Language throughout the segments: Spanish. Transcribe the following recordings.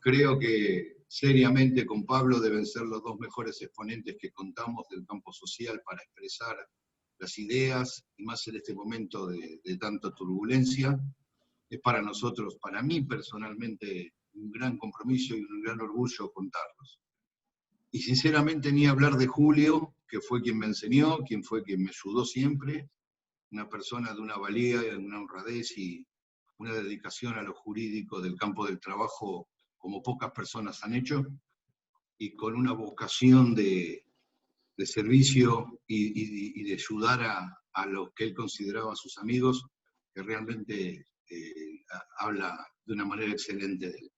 creo que seriamente con Pablo deben ser los dos mejores exponentes que contamos del campo social para expresar las ideas, y más en este momento de tanta turbulencia. Es para nosotros, para mí personalmente, un gran compromiso y un gran orgullo contarlos. Y sinceramente ni hablar de Julio, que fue quien me enseñó, quien fue quien me ayudó siempre, una persona de una valía, una honradez y una dedicación a lo jurídico del campo del trabajo como pocas personas han hecho, y con una vocación de servicio y de ayudar a los que él consideraba sus amigos, que realmente habla de una manera excelente de él.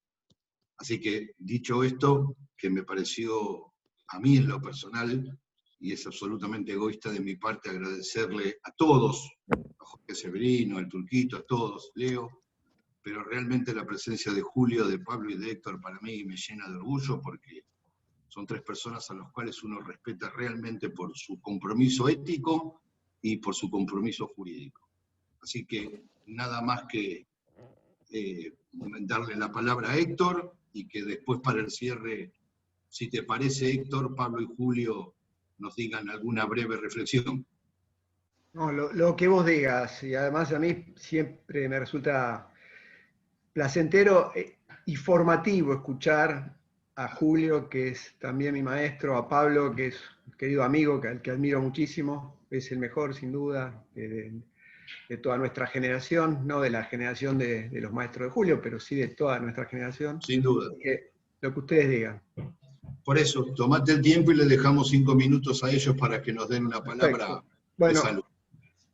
Así que, dicho esto, que me pareció a mí en lo personal, y es absolutamente egoísta de mi parte, agradecerle a todos, a Jorge Severino, al Turquito, a todos, Leo, pero realmente la presencia de Julio, de Pablo y de Héctor para mí me llena de orgullo, porque son tres personas a las cuales uno respeta realmente por su compromiso ético y por su compromiso jurídico. Así que nada más que darle la palabra a Héctor, y que después para el cierre, si te parece, Héctor, Pablo y Julio nos digan alguna breve reflexión. No, lo que vos digas, y además a mí siempre me resulta placentero y formativo escuchar a Julio, que es también mi maestro, a Pablo, que es un querido amigo, al que admiro muchísimo, es el mejor sin duda de toda nuestra generación, no de la generación de los maestros de Julio, pero sí de toda nuestra generación. Sin duda. Lo que ustedes digan. Por eso, tomate el tiempo y le dejamos 5 minutos a ellos para que nos den una palabra. Perfecto. Bueno, de salud.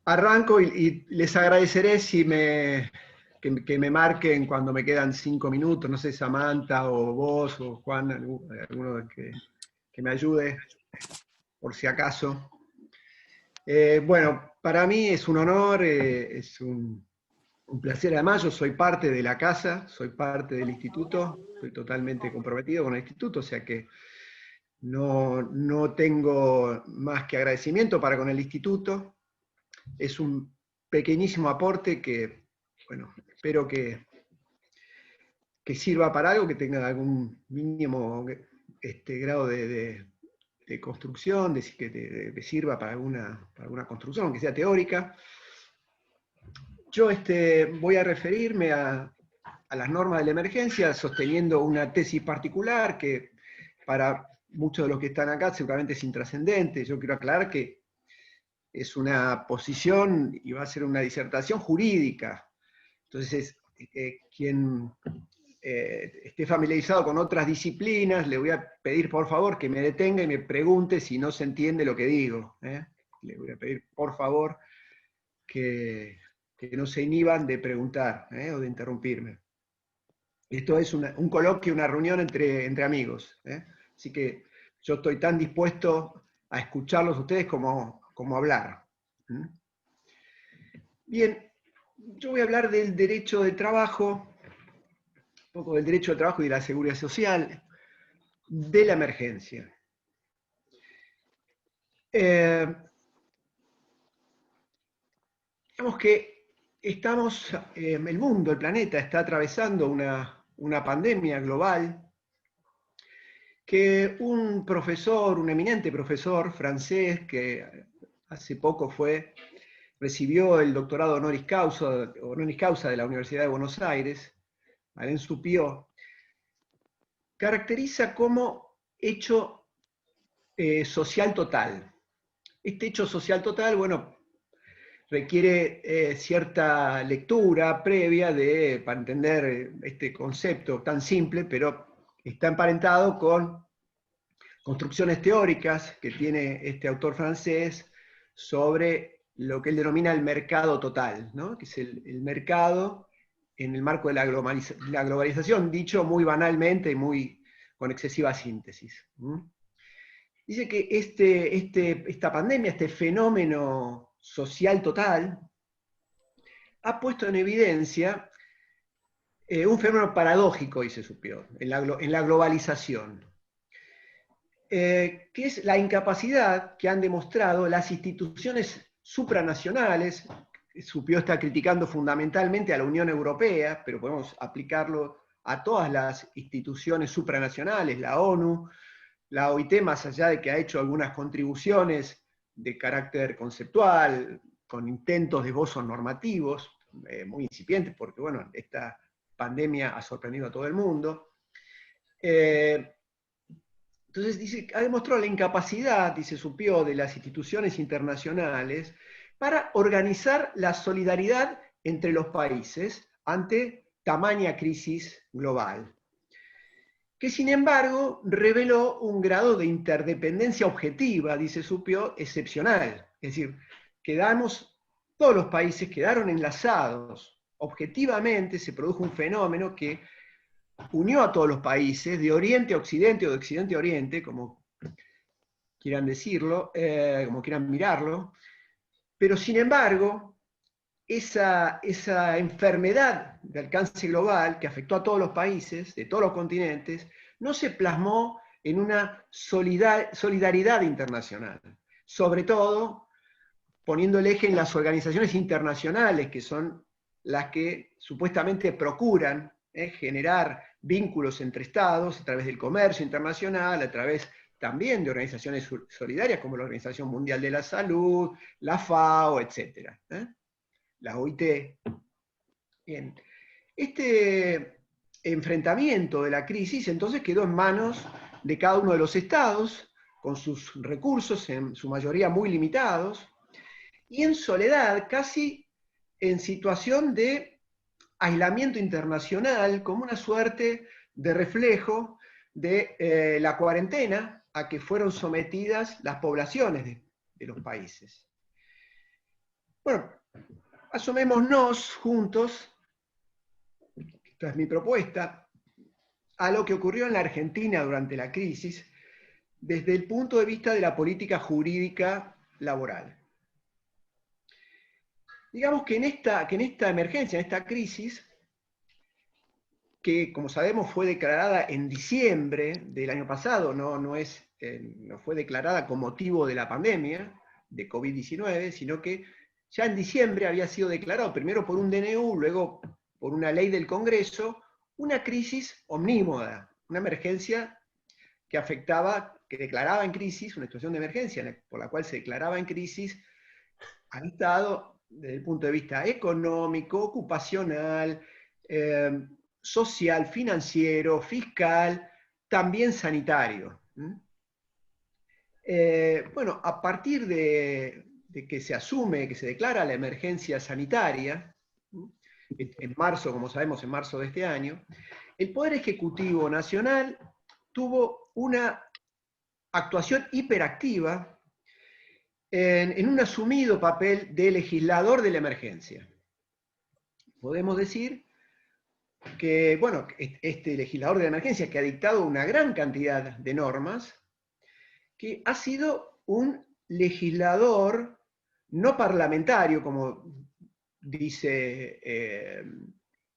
Arranco y les agradeceré si que me marquen cuando me quedan 5 minutos, no sé, Samantha o vos o Juan, alguno que me ayude, por si acaso. Bueno, para mí es un honor, es un placer. Además, yo soy parte de la casa, soy parte del instituto, estoy totalmente comprometido con el instituto, o sea que no tengo más que agradecimiento para con el instituto. Es un pequeñísimo aporte que, bueno, espero que sirva para algo, que tenga algún mínimo grado de construcción, que sirva para alguna construcción, aunque sea teórica. Yo voy a referirme a las normas de la emergencia, sosteniendo una tesis particular que para muchos de los que están acá seguramente es intrascendente. Yo quiero aclarar que es una posición y va a ser una disertación jurídica. Entonces, quien esté familiarizado con otras disciplinas, le voy a pedir por favor que me detenga y me pregunte si no se entiende lo que digo. Le voy a pedir por favor que no se inhiban de preguntar o de interrumpirme. Esto es un coloquio, una reunión entre amigos. Así que yo estoy tan dispuesto a escucharlos a ustedes como hablar. Bien, yo voy a hablar del derecho de trabajo, un poco del derecho de trabajo y de la seguridad social, de la emergencia. Digamos que el mundo, el planeta, está atravesando una pandemia global que un profesor, un eminente profesor francés que hace poco recibió el doctorado honoris causa de la Universidad de Buenos Aires, Alain Supiot, caracteriza como hecho social total. Este hecho social total, bueno, requiere cierta lectura previa para entender este concepto tan simple, pero está emparentado con construcciones teóricas que tiene este autor francés sobre lo que él denomina el mercado total, ¿no? Que es el mercado en el marco de la globalización, dicho muy banalmente y con excesiva síntesis. Dice que esta pandemia, este fenómeno social total, ha puesto en evidencia un fenómeno paradójico, dice Supiot, en la globalización, que es la incapacidad que han demostrado las instituciones supranacionales. Supiot está criticando fundamentalmente a la Unión Europea, pero podemos aplicarlo a todas las instituciones supranacionales, la ONU, la OIT, más allá de que ha hecho algunas contribuciones de carácter conceptual, con intentos de esbozos normativos, muy incipientes, porque bueno, esta pandemia ha sorprendido a todo el mundo. Entonces dice, ha demostrado la incapacidad, dice Supió, de las instituciones internacionales para organizar la solidaridad entre los países ante tamaña crisis global, que sin embargo reveló un grado de interdependencia objetiva, dice Supió, excepcional. Es decir, todos los países quedaron enlazados. Objetivamente se produjo un fenómeno que unió a todos los países, de oriente a occidente o de occidente a oriente, como quieran decirlo, como quieran mirarlo, pero sin embargo, esa enfermedad de alcance global que afectó a todos los países, de todos los continentes, no se plasmó en una solidaridad internacional, sobre todo poniendo el eje en las organizaciones internacionales, que son las que supuestamente procuran generar vínculos entre estados a través del comercio internacional, a través también de organizaciones solidarias como la Organización Mundial de la Salud, la FAO, etc. La OIT. Bien. Este enfrentamiento de la crisis entonces quedó en manos de cada uno de los estados, con sus recursos en su mayoría muy limitados, y en soledad, casi en situación de aislamiento internacional, como una suerte de reflejo de la cuarentena a que fueron sometidas las poblaciones de los países. Bueno, asomémonos juntos, esta es mi propuesta, a lo que ocurrió en la Argentina durante la crisis, desde el punto de vista de la política jurídica laboral. Digamos que en esta emergencia, en esta crisis, que como sabemos fue declarada en diciembre del año pasado, no fue declarada con motivo de la pandemia de COVID-19, sino que ya en diciembre había sido declarado, primero por un DNU, luego por una ley del Congreso, una crisis omnímoda, una emergencia que declaraba en crisis, una situación de emergencia por la cual se declaraba en crisis al Estado desde el punto de vista económico, ocupacional, social, financiero, fiscal, también sanitario. Bueno, a partir de que se asume, que se declara la emergencia sanitaria, en marzo, como sabemos, en marzo de este año, el Poder Ejecutivo Nacional tuvo una actuación hiperactiva en un asumido papel de legislador de la emergencia. Podemos decir que, bueno, este legislador de la emergencia, que ha dictado una gran cantidad de normas, que ha sido un legislador no parlamentario, como dice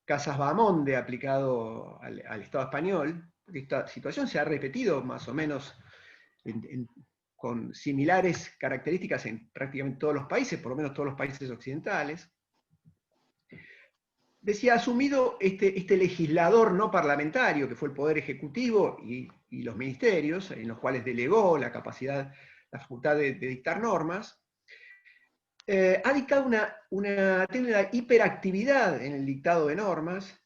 Casas Bahamonde, aplicado al Estado español, porque esta situación se ha repetido más o menos con similares características en prácticamente todos los países, por lo menos todos los países occidentales. Decía, asumido este legislador no parlamentario, que fue el Poder Ejecutivo y los ministerios, en los cuales delegó la capacidad, la facultad de dictar normas, ha dictado tiene una hiperactividad en el dictado de normas,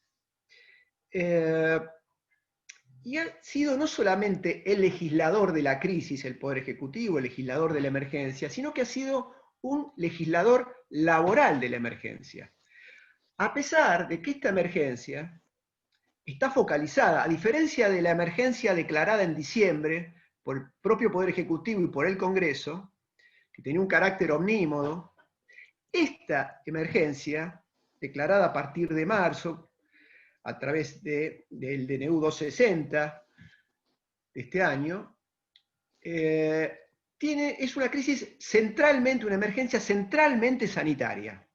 y ha sido no solamente el legislador de la crisis, el Poder Ejecutivo, el legislador de la emergencia, sino que ha sido un legislador laboral de la emergencia. A pesar de que esta emergencia está focalizada, a diferencia de la emergencia declarada en diciembre por el propio Poder Ejecutivo y por el Congreso, que tenía un carácter omnímodo, esta emergencia, declarada a partir de marzo, a través del DNU 260 de este año, es una crisis centralmente, una emergencia centralmente sanitaria.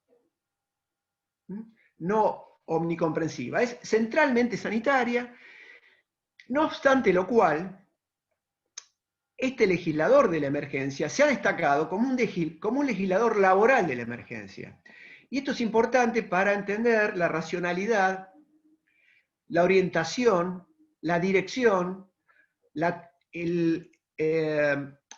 No omnicomprensiva, es centralmente sanitaria, no obstante lo cual, este legislador de la emergencia se ha destacado como un legislador laboral de la emergencia. Y esto es importante para entender la racionalidad la orientación, la dirección,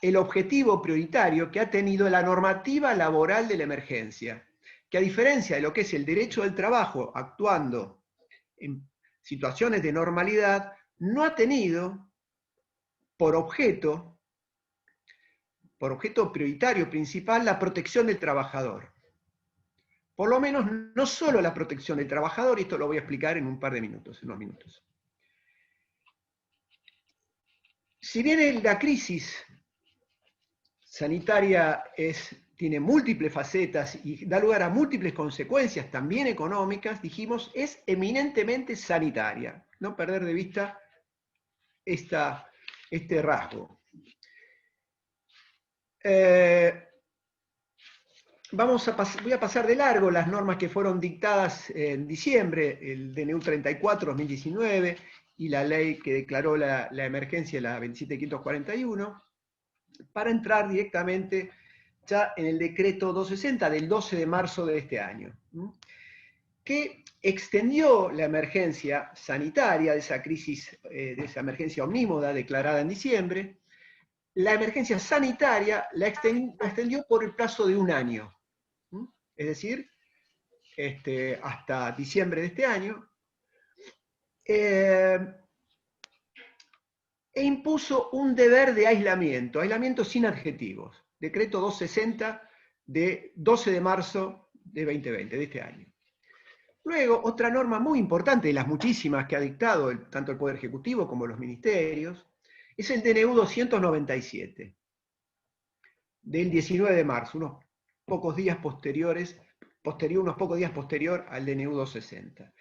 el objetivo prioritario que ha tenido la normativa laboral de la emergencia, que a diferencia de lo que es el derecho del trabajo actuando en situaciones de normalidad, no ha tenido por objeto prioritario principal la protección del trabajador. Por lo menos no solo la protección del trabajador, y esto lo voy a explicar en un par de minutos, en unos minutos. Si bien la crisis sanitaria tiene múltiples facetas y da lugar a múltiples consecuencias, también económicas, dijimos, es eminentemente sanitaria. No perder de vista este rasgo. Voy a pasar de largo las normas que fueron dictadas en diciembre, el DNU 34-2019 y la ley que declaró la emergencia, la 27541, para entrar directamente ya en el decreto 260 del 12 de marzo de este año, que extendió la emergencia sanitaria de esa crisis, de esa emergencia omnímoda declarada en diciembre. La emergencia sanitaria la extendió por el plazo de un año, es decir, hasta diciembre de este año, e impuso un deber de aislamiento sin adjetivos, decreto 260 de 12 de marzo de 2020, de este año. Luego, otra norma muy importante de las muchísimas que ha dictado tanto el Poder Ejecutivo como los ministerios, es el DNU 297, del 19 de marzo, unos pocos días posterior al DNU 260.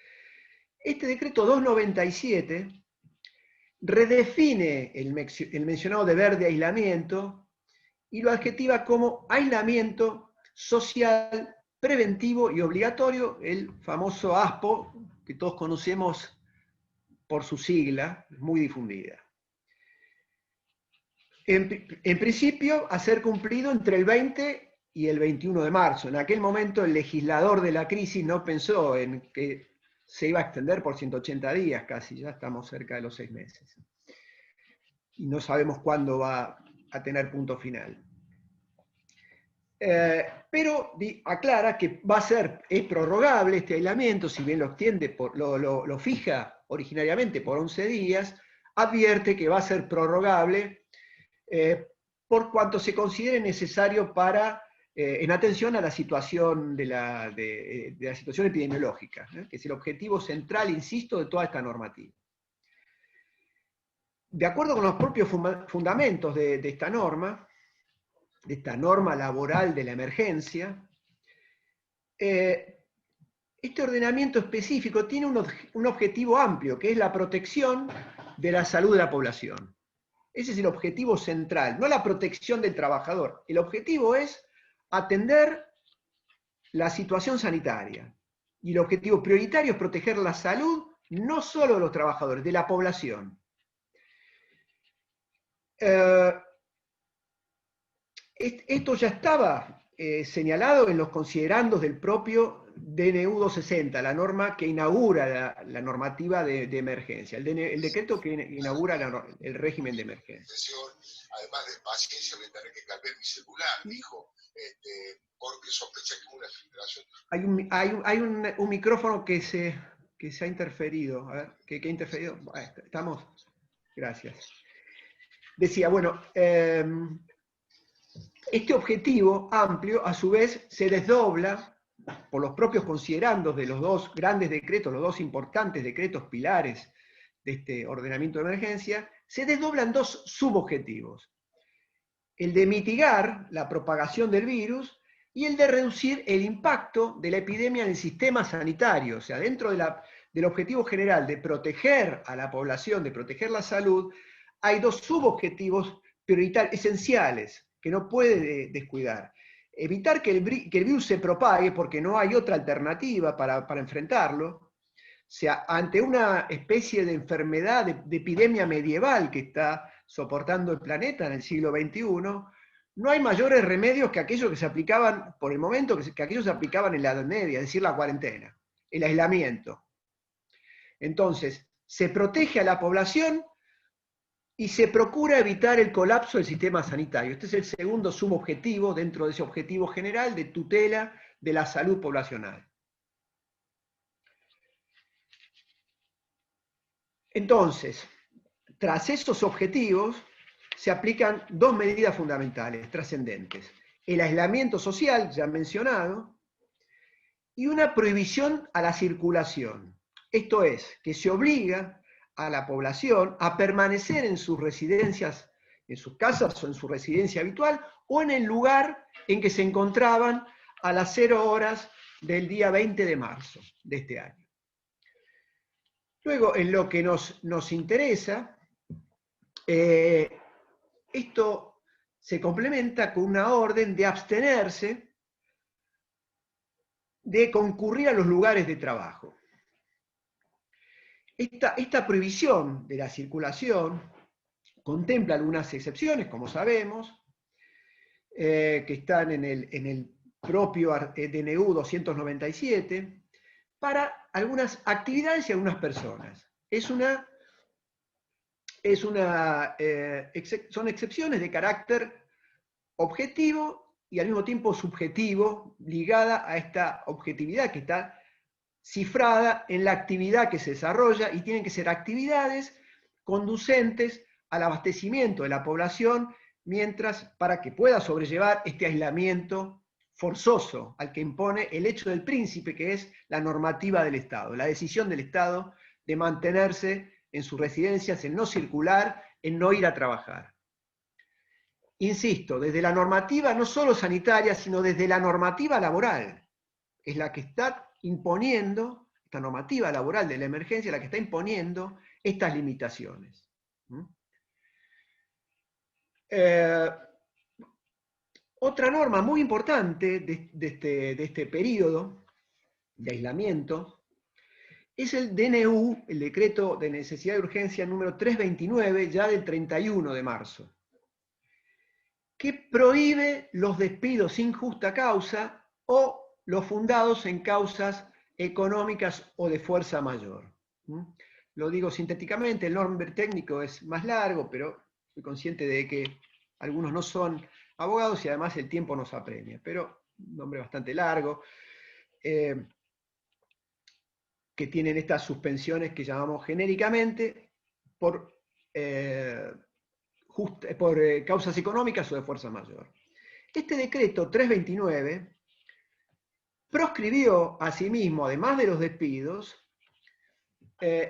Este decreto 297 redefine el mencionado deber de aislamiento y lo adjetiva como aislamiento social, preventivo y obligatorio, el famoso ASPO, que todos conocemos por su sigla, muy difundida. En principio, a ser cumplido entre el 20 y el 21 de marzo. En aquel momento el legislador de la crisis no pensó en que se iba a extender por 180 días casi, ya estamos cerca de los 6 meses. Y no sabemos cuándo va a tener punto final. Pero aclara que es prorrogable este aislamiento, si bien lo extiende, lo fija originariamente por 11 días, advierte que va a ser prorrogable por cuanto se considere necesario en atención a la situación de la situación epidemiológica, que es el objetivo central, insisto, de toda esta normativa. De acuerdo con los propios fundamentos de esta norma laboral de la emergencia, este ordenamiento específico tiene un objetivo amplio, que es la protección de la salud de la población. Ese es el objetivo central, no la protección del trabajador. El objetivo es atender la situación sanitaria. Y el objetivo prioritario es proteger la salud no solo de los trabajadores, de la población. Esto ya estaba señalado en los considerandos del propio DNU 260, la norma que inaugura la normativa de emergencia, el decreto que inaugura el régimen de emergencia. Además de paciencia, voy a tener que cambiar mi celular, dijo, porque sospecha que hubo una filtración. Hay un micrófono que se ha interferido. A ver, ¿qué ha interferido? Estamos. Gracias. Decía, bueno, este objetivo amplio, a su vez, se desdobla por los propios considerandos de los dos grandes decretos, los dos importantes decretos pilares de este ordenamiento de emergencia, se desdoblan dos subobjetivos. El de mitigar la propagación del virus y el de reducir el impacto de la epidemia en el sistema sanitario. O sea, dentro del objetivo general de proteger a la población, de proteger la salud, hay dos subobjetivos prioritarios, esenciales, que no puede descuidar. Evitar que el virus se propague, porque no hay otra alternativa para enfrentarlo. O sea, ante una especie de enfermedad, de epidemia medieval que está soportando el planeta en el siglo XXI, no hay mayores remedios que aquellos que se aplicaban, por el momento, que aquellos se aplicaban en la Edad Media, es decir, la cuarentena, el aislamiento. Entonces, se protege a la población y se procura evitar el colapso del sistema sanitario. Este es el segundo subobjetivo dentro de ese objetivo general de tutela de la salud poblacional. Entonces, tras esos objetivos, se aplican dos medidas fundamentales, trascendentes. El aislamiento social, ya mencionado, y una prohibición a la circulación. Esto es, que se obliga a la población a permanecer en sus residencias, en sus casas o en su residencia habitual, o en el lugar en que se encontraban a las 0 horas del día 20 de marzo de este año. Luego, en lo que nos interesa, esto se complementa con una orden de abstenerse de concurrir a los lugares de trabajo. Esta prohibición de la circulación contempla algunas excepciones, como sabemos, que están en el propio DNU 297, para algunas actividades y algunas personas. Son excepciones de carácter objetivo y al mismo tiempo subjetivo, ligada a esta objetividad que está cifrada en la actividad que se desarrolla, y tienen que ser actividades conducentes al abastecimiento de la población para que pueda sobrellevar este aislamiento forzoso al que impone el hecho del príncipe, que es la normativa del Estado, la decisión del Estado de mantenerse en sus residencias, en no circular, en no ir a trabajar. Insisto, desde la normativa no solo sanitaria, sino desde la normativa laboral, es la que está imponiendo, esta normativa laboral de la emergencia, la que está imponiendo estas limitaciones. Otra norma muy importante de este periodo de aislamiento es el DNU, el Decreto de Necesidad de Urgencia número 329, ya del 31 de marzo, que prohíbe los despidos sin justa causa o los fundados en causas económicas o de fuerza mayor. Lo digo sintéticamente, el nombre técnico es más largo, pero soy consciente de que algunos no son abogados y además el tiempo nos apremia, pero un nombre bastante largo, que tienen estas suspensiones que llamamos genéricamente por causas económicas o de fuerza mayor. Este decreto 329 proscribió asimismo, además de los despidos,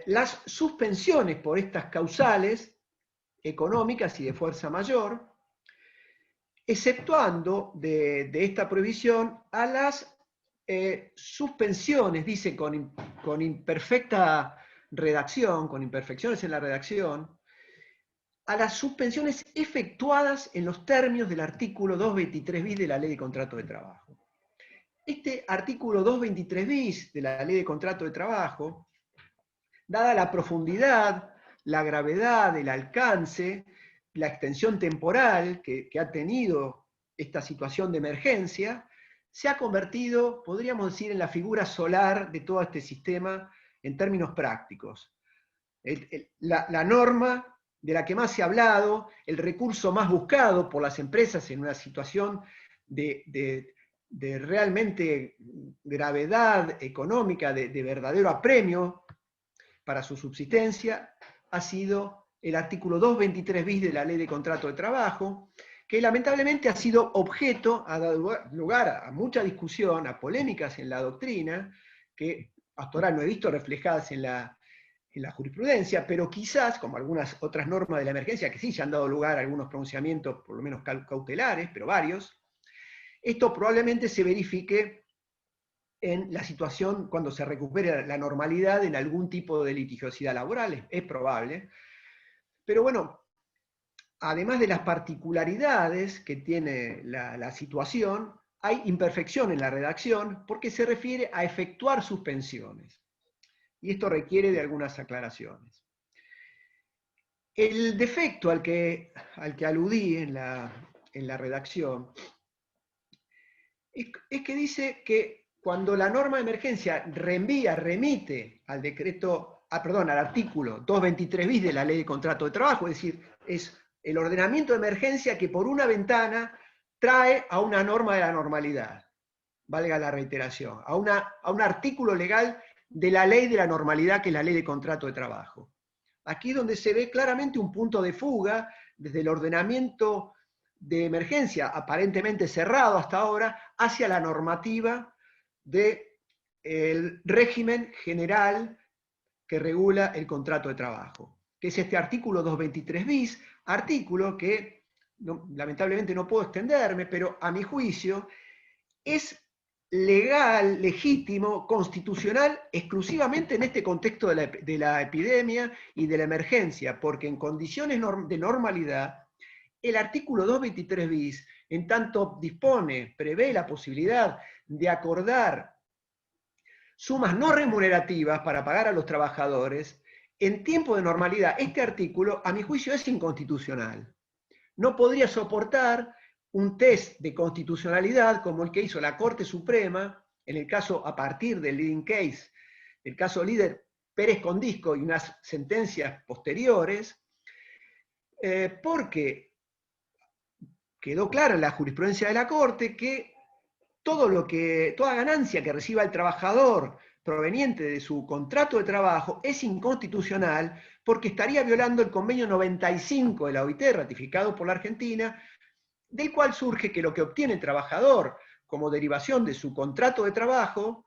las suspensiones por estas causales económicas y de fuerza mayor, exceptuando de esta prohibición a las suspensiones, dice con imperfecta redacción, con imperfecciones en la redacción, a las suspensiones efectuadas en los términos del artículo 223 bis de la Ley de Contrato de Trabajo. Este artículo 223 bis de la Ley de Contrato de Trabajo, dada la profundidad, la gravedad, el alcance, la extensión temporal que ha tenido esta situación de emergencia, se ha convertido, podríamos decir, en la figura solar de todo este sistema en términos prácticos. La norma de la que más se ha hablado, el recurso más buscado por las empresas en una situación de realmente gravedad económica, de verdadero apremio para su subsistencia, ha sido el artículo 223 bis de la Ley de Contrato de Trabajo, que lamentablemente ha sido objeto, ha dado lugar a mucha discusión, a polémicas en la doctrina, que hasta ahora no he visto reflejadas en la jurisprudencia, pero quizás, como algunas otras normas de la emergencia, que sí ya han dado lugar a algunos pronunciamientos, por lo menos cautelares, pero varios, esto probablemente se verifique en la situación cuando se recupere la normalidad en algún tipo de litigiosidad laboral, es probable. Pero bueno, además de las particularidades que tiene la situación, hay imperfección en la redacción porque se refiere a efectuar suspensiones. Y esto requiere de algunas aclaraciones. El defecto al que aludí en la redacción es que dice que cuando la norma de emergencia remite al decreto al artículo 223 bis de la Ley de Contrato de Trabajo, es decir, es el ordenamiento de emergencia que por una ventana trae a una norma de la normalidad, valga la reiteración, a un artículo legal de la ley de la normalidad, que es la Ley de Contrato de Trabajo. Aquí es donde se ve claramente un punto de fuga desde el ordenamiento de emergencia, aparentemente cerrado hasta ahora, hacia la normativa del régimen general que regula el contrato de trabajo, que es este artículo 223 bis, artículo que lamentablemente no puedo extenderme, pero a mi juicio es legal, legítimo, constitucional, exclusivamente en este contexto de la epidemia y de la emergencia, porque en condiciones de normalidad, el artículo 223 bis, en tanto prevé la posibilidad de acordar sumas no remunerativas para pagar a los trabajadores, en tiempo de normalidad, este artículo, a mi juicio, es inconstitucional. No podría soportar un test de constitucionalidad como el que hizo la Corte Suprema, en el caso a partir del leading case, el caso líder Pérez Condisco y unas sentencias posteriores, porque quedó clara en la jurisprudencia de la Corte que toda ganancia que reciba el trabajador proveniente de su contrato de trabajo es inconstitucional porque estaría violando el convenio 95 de la OIT, ratificado por la Argentina, del cual surge que lo que obtiene el trabajador como derivación de su contrato de trabajo,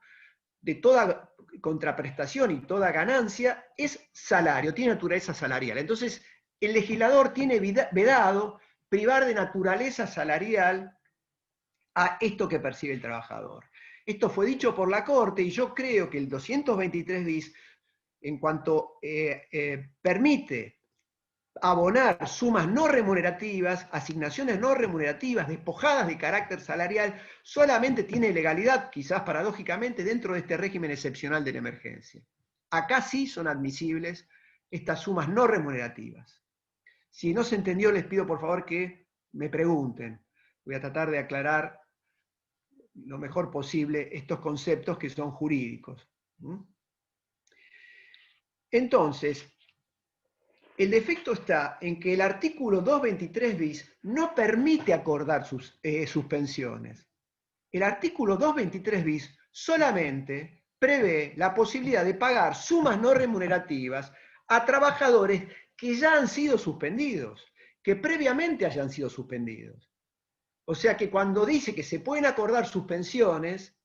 de toda contraprestación y toda ganancia, es salario, tiene naturaleza salarial. Entonces, el legislador tiene vedado privar de naturaleza salarial a esto que percibe el trabajador. Esto fue dicho por la Corte y yo creo que el 223 bis, en cuanto permite abonar sumas no remunerativas, asignaciones no remunerativas, despojadas de carácter salarial, solamente tiene legalidad, quizás paradójicamente, dentro de este régimen excepcional de la emergencia. Acá sí son admisibles estas sumas no remunerativas. Si no se entendió, les pido por favor que me pregunten. Voy a tratar de aclarar lo mejor posible estos conceptos que son jurídicos. Entonces, el defecto está en que el artículo 223 bis no permite acordar suspensiones. El artículo 223 bis solamente prevé la posibilidad de pagar sumas no remunerativas a trabajadores que ya han sido suspendidos, que previamente hayan sido suspendidos. O sea que cuando dice que se pueden acordar suspensiones,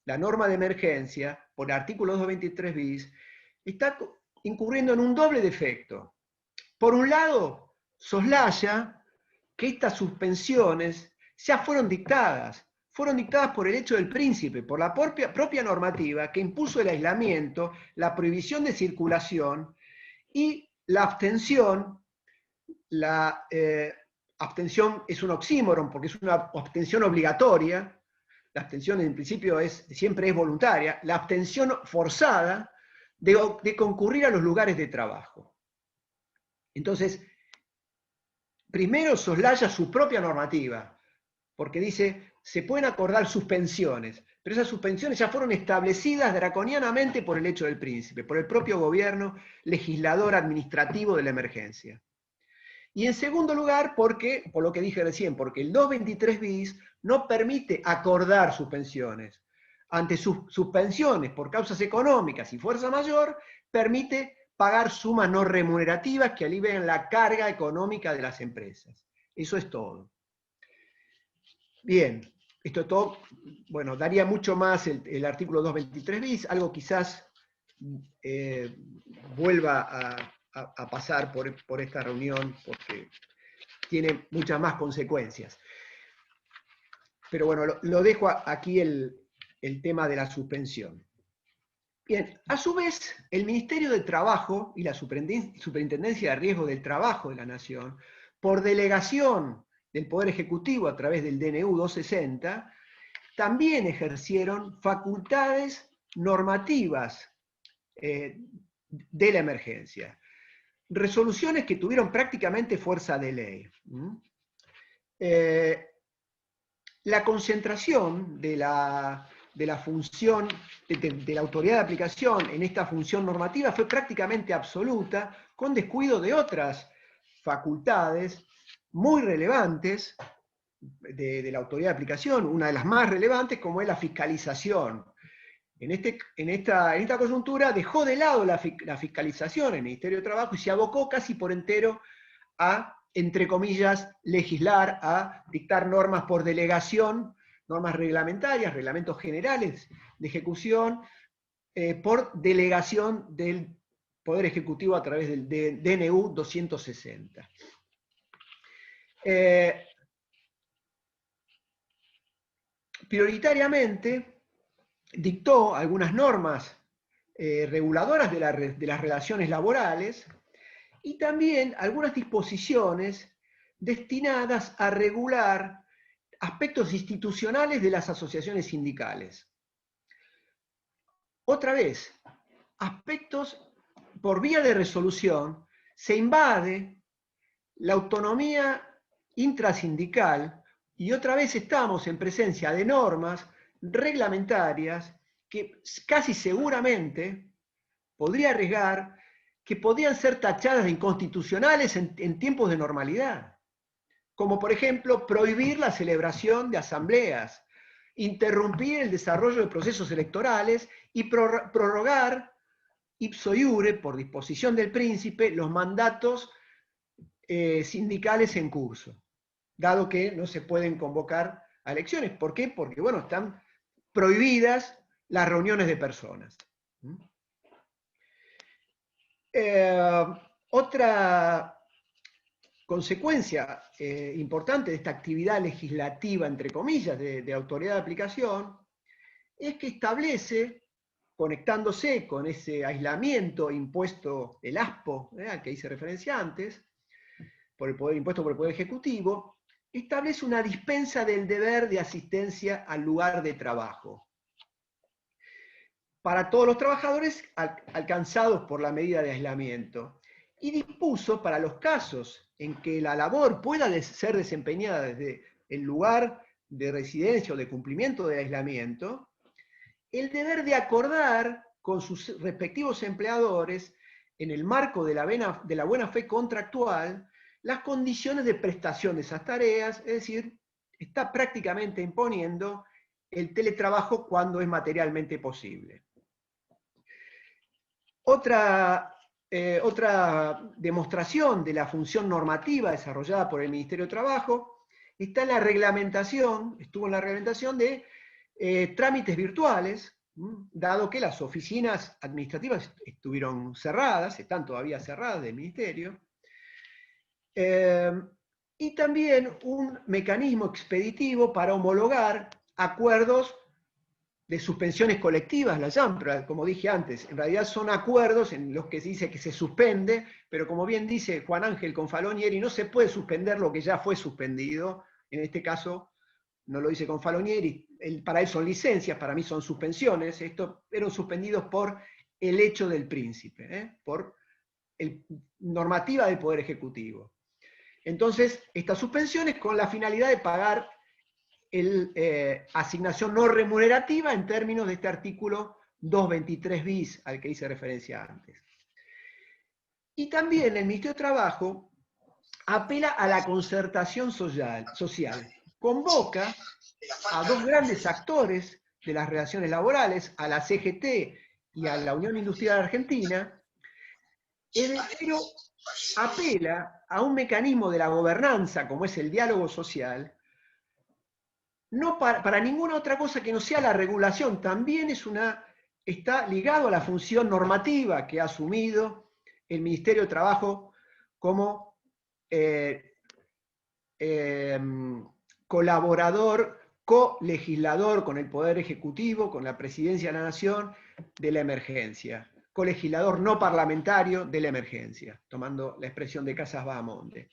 la norma de emergencia, por el artículo 223 bis, está incurriendo en un doble defecto. Por un lado, soslaya que estas suspensiones ya fueron dictadas por el hecho del príncipe, por la propia normativa que impuso el aislamiento, la prohibición de circulación y la abstención. La abstención es un oxímoron porque es una abstención obligatoria. La abstención en principio siempre es voluntaria. La abstención forzada de concurrir a los lugares de trabajo. Entonces, primero soslaya su propia normativa, porque dice, se pueden acordar suspensiones, pero esas suspensiones ya fueron establecidas draconianamente por el hecho del príncipe, por el propio gobierno legislador administrativo de la emergencia. Y en segundo lugar, por lo que dije recién, porque el 223 bis no permite acordar suspensiones. Ante suspensiones por causas económicas y fuerza mayor, permite pagar sumas no remunerativas que alivian la carga económica de las empresas. Eso es todo. Bien, esto es todo. Bueno, daría mucho más el artículo 223 bis, algo quizás vuelva a pasar por esta reunión porque tiene muchas más consecuencias. Pero bueno, lo dejo aquí el tema de la suspensión. Bien, a su vez, el Ministerio de Trabajo y la Superintendencia de Riesgo del Trabajo de la Nación, por delegación del Poder Ejecutivo a través del DNU 260, también ejercieron facultades normativas de la emergencia. Resoluciones que tuvieron prácticamente fuerza de ley. La concentración de la de la función, de la autoridad de aplicación en esta función normativa fue prácticamente absoluta, con descuido de otras facultades muy relevantes de la autoridad de aplicación, una de las más relevantes como es la fiscalización. En esta coyuntura dejó de lado la fiscalización el Ministerio de Trabajo y se abocó casi por entero a, entre comillas, legislar, a dictar normas por delegación, normas reglamentarias, reglamentos generales de ejecución, por delegación del Poder Ejecutivo a través del DNU 260. Prioritariamente dictó algunas normas reguladoras de las relaciones laborales y también algunas disposiciones destinadas a regular aspectos institucionales de las asociaciones sindicales. Otra vez, aspectos por vía de resolución, se invade la autonomía intrasindical y otra vez estamos en presencia de normas reglamentarias que casi seguramente podría arriesgar que podían ser tachadas de inconstitucionales en tiempos de normalidad, como por ejemplo prohibir la celebración de asambleas, interrumpir el desarrollo de procesos electorales y prorrogar ipso iure, por disposición del príncipe, los mandatos sindicales en curso, dado que no se pueden convocar a elecciones. ¿Por qué? Porque, bueno, están prohibidas las reuniones de personas. Otra consecuencia importante de esta actividad legislativa, entre comillas, de autoridad de aplicación, es que establece, conectándose con ese aislamiento impuesto, el ASPO, al que hice referencia antes, impuesto por el Poder Ejecutivo, establece una dispensa del deber de asistencia al lugar de trabajo para todos los trabajadores alcanzados por la medida de aislamiento, y dispuso para los casos en que la labor pueda ser desempeñada desde el lugar de residencia o de cumplimiento de aislamiento, el deber de acordar con sus respectivos empleadores, en el marco de la buena fe contractual, las condiciones de prestación de esas tareas, es decir, está prácticamente imponiendo el teletrabajo cuando es materialmente posible. Otra demostración de la función normativa desarrollada por el Ministerio de Trabajo está en la reglamentación, estuvo en la reglamentación de trámites virtuales, dado que las oficinas administrativas estuvieron cerradas, están todavía cerradas del Ministerio, y también un mecanismo expeditivo para homologar acuerdos de suspensiones colectivas, la llaman, pero como dije antes, en realidad son acuerdos en los que se dice que se suspende, pero como bien dice Juan Ángel Confalonieri, no se puede suspender lo que ya fue suspendido. En este caso no lo dice Confalonieri, para él son licencias, para mí son suspensiones. Estos eran suspendidos por el hecho del príncipe, por normativa del Poder Ejecutivo. Entonces, estas suspensiones con la finalidad de pagar asignación no remunerativa en términos de este artículo 223 bis al que hice referencia antes. Y también el Ministerio de Trabajo apela a la concertación social. Convoca a dos grandes actores de las relaciones laborales, a la CGT y a la Unión Industrial Argentina, pero apela a un mecanismo de la gobernanza, como es el diálogo social, no para ninguna otra cosa que no sea la regulación. También está ligado a la función normativa que ha asumido el Ministerio de Trabajo como colaborador, colegislador con el Poder Ejecutivo, con la Presidencia de la Nación, de la emergencia. Colegislador no parlamentario de la emergencia, tomando la expresión de Casas Bahamonde.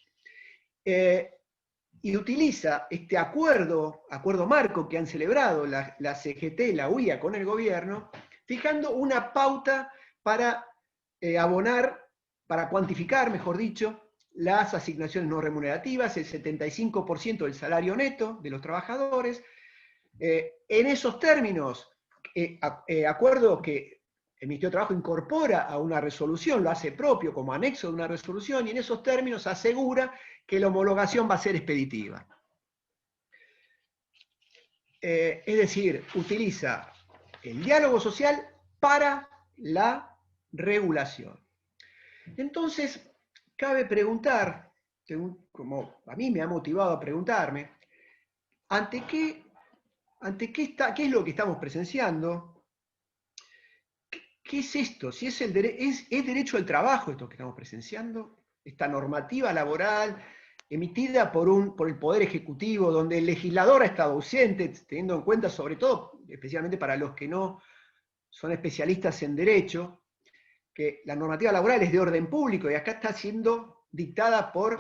Y utiliza este acuerdo marco que han celebrado la CGT y la UIA con el gobierno, fijando una pauta para para cuantificar, mejor dicho, las asignaciones no remunerativas, el 75% del salario neto de los trabajadores, En esos términos, acuerdo que el Ministerio de Trabajo incorpora a una resolución, lo hace propio como anexo de una resolución, y en esos términos asegura que la homologación va a ser expeditiva. Es decir, utiliza el diálogo social para la regulación. Entonces, cabe preguntar, como a mí me ha motivado a preguntarme, ¿qué es lo que estamos presenciando? ¿Qué es esto? Si es derecho al trabajo esto que estamos presenciando, esta normativa laboral emitida por el Poder Ejecutivo, donde el legislador ha estado ausente, teniendo en cuenta, sobre todo, especialmente para los que no son especialistas en derecho, que la normativa laboral es de orden público y acá está siendo dictada por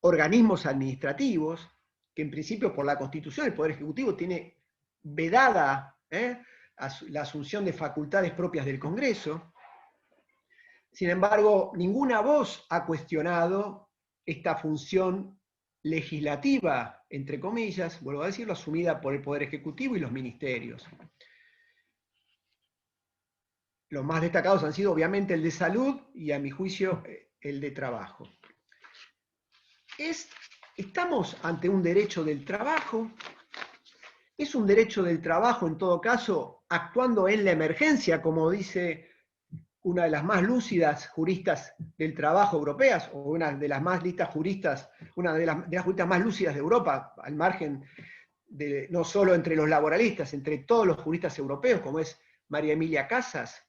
organismos administrativos, que en principio por la Constitución el Poder Ejecutivo tiene vedada la asunción de facultades propias del Congreso. Sin embargo, ninguna voz ha cuestionado esta función legislativa, entre comillas, vuelvo a decirlo, asumida por el Poder Ejecutivo y los ministerios. Los más destacados han sido obviamente el de salud y, a mi juicio, el de trabajo. ¿Estamos ante un derecho del trabajo? ¿Es un derecho del trabajo, en todo caso, actuando en la emergencia, como dice una de las más lúcidas juristas del trabajo europeas, o una de las más listas juristas, una de las juristas más lúcidas de Europa, al margen de, no solo entre los laboralistas, entre todos los juristas europeos, como es María Emilia Casas?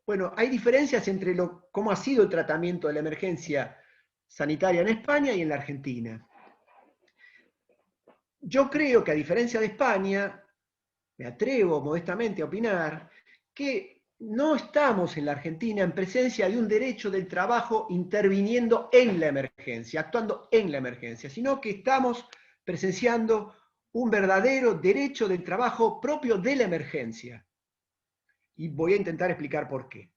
Bueno, hay diferencias entre cómo ha sido el tratamiento de la emergencia sanitaria en España y en la Argentina. Yo creo que, a diferencia de España, me atrevo modestamente a opinar que no estamos en la Argentina en presencia de un derecho del trabajo interviniendo en la emergencia, actuando en la emergencia, sino que estamos presenciando un verdadero derecho del trabajo propio de la emergencia. Y voy a intentar explicar por qué.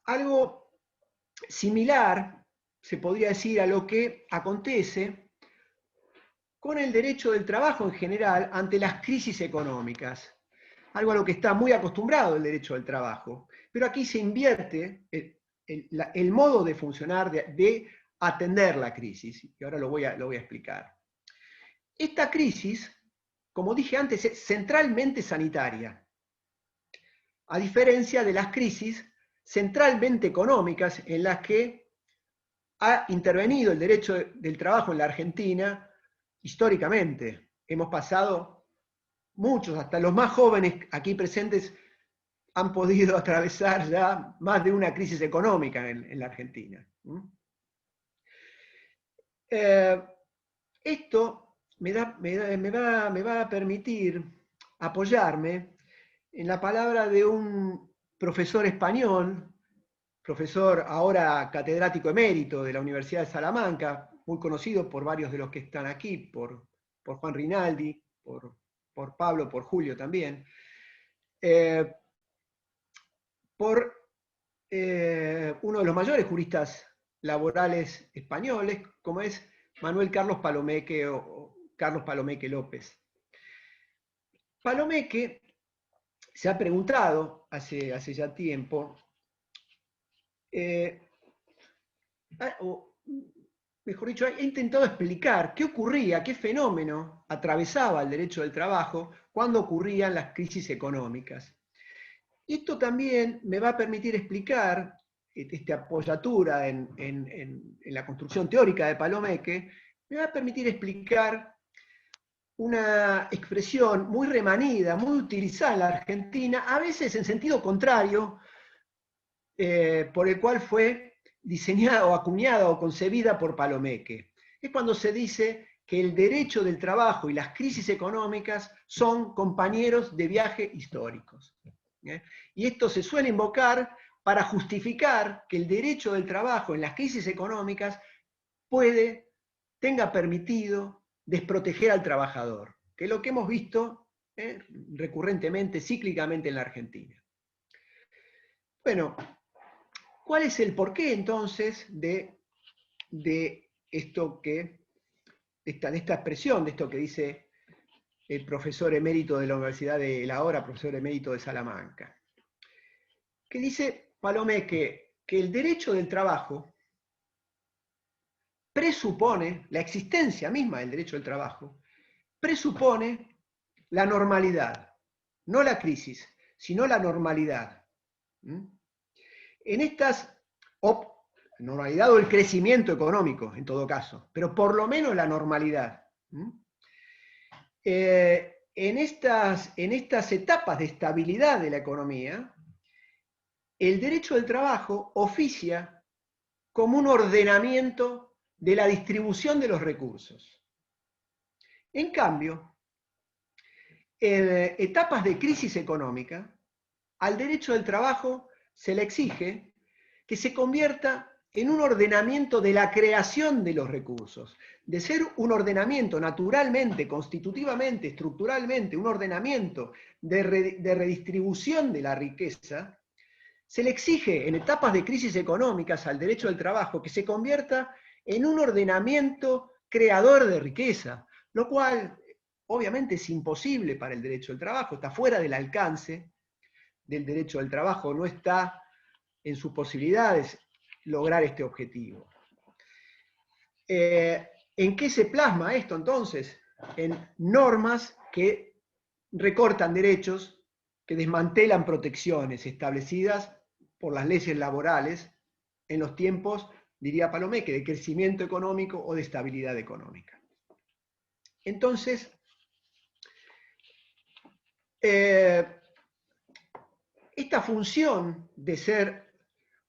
Algo similar se podría decir a lo que acontece con el derecho del trabajo en general ante las crisis económicas. Algo a lo que está muy acostumbrado el derecho del trabajo. Pero aquí se invierte el modo de funcionar, de atender la crisis. Y ahora lo voy a explicar. Esta crisis, como dije antes, es centralmente sanitaria. A diferencia de las crisis centralmente económicas en las que ha intervenido el derecho del trabajo en la Argentina históricamente. Hemos pasado, muchos, hasta los más jóvenes aquí presentes, han podido atravesar ya más de una crisis económica en la Argentina. Esto me va a permitir apoyarme en la palabra de un profesor español, profesor ahora catedrático emérito de la Universidad de Salamanca, muy conocido por varios de los que están aquí, por Juan Rinaldi, por Pablo, por Julio también, por uno de los mayores juristas laborales españoles, como es Manuel Carlos Palomeque o Carlos Palomeque López. Palomeque se ha preguntado hace ya tiempo, o mejor dicho, ha intentado explicar qué ocurría, qué fenómeno atravesaba el derecho del trabajo cuando ocurrían las crisis económicas. Esto también me va a permitir explicar, esta apoyatura en la construcción teórica de Palomeque, me va a permitir explicar una expresión muy remanida, muy utilizada en la Argentina, a veces en sentido contrario, por el cual fue diseñada o acuñada o concebida por Palomeque. Es cuando se dice que el derecho del trabajo y las crisis económicas son compañeros de viaje históricos. Y esto se suele invocar para justificar que el derecho del trabajo en las crisis económicas tenga permitido desproteger al trabajador, que es lo que hemos visto recurrentemente, cíclicamente en la Argentina. Bueno, ¿cuál es el porqué entonces de esto que esta expresión, de esto que dice el profesor emérito de la Universidad de la ahora profesor emérito de Salamanca, que dice Palomeque que el derecho del trabajo presupone, la existencia misma del derecho del trabajo, presupone la normalidad, no la crisis, sino la normalidad. En estas, normalidad o el crecimiento económico, en todo caso, pero por lo menos la normalidad. En estas etapas de estabilidad de la economía, el derecho del trabajo oficia como un ordenamiento de la distribución de los recursos. En cambio, en etapas de crisis económica, al derecho del trabajo se le exige que se convierta en un ordenamiento de la creación de los recursos. De ser un ordenamiento naturalmente, constitutivamente, estructuralmente, un ordenamiento de redistribución de la riqueza, se le exige en etapas de crisis económicas al derecho del trabajo que se convierta en un ordenamiento creador de riqueza, lo cual obviamente es imposible para el derecho del trabajo, está fuera del alcance del derecho del trabajo, no está en sus posibilidades lograr este objetivo. ¿En qué se plasma esto entonces? En normas que recortan derechos, que desmantelan protecciones establecidas por las leyes laborales en los tiempos, diría Palomeque, de crecimiento económico o de estabilidad económica. Entonces, esta función de ser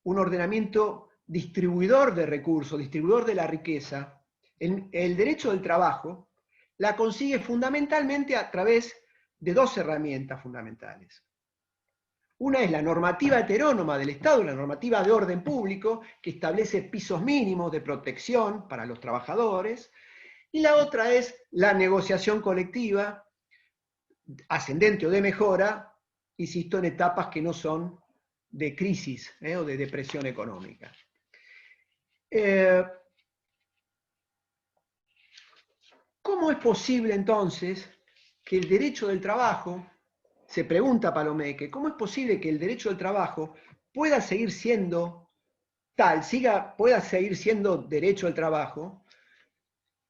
un ordenamiento distribuidor de recursos, distribuidor de la riqueza, el derecho del trabajo la consigue fundamentalmente a través de dos herramientas fundamentales. Una es la normativa heterónoma del Estado, la normativa de orden público, que establece pisos mínimos de protección para los trabajadores, y la otra es la negociación colectiva, ascendente o de mejora, insisto, en etapas que no son de crisis o de depresión económica. ¿Cómo es posible entonces que el derecho del trabajo, se pregunta Palomeque, cómo es posible que el derecho del trabajo pueda seguir siendo tal, pueda seguir siendo derecho al trabajo,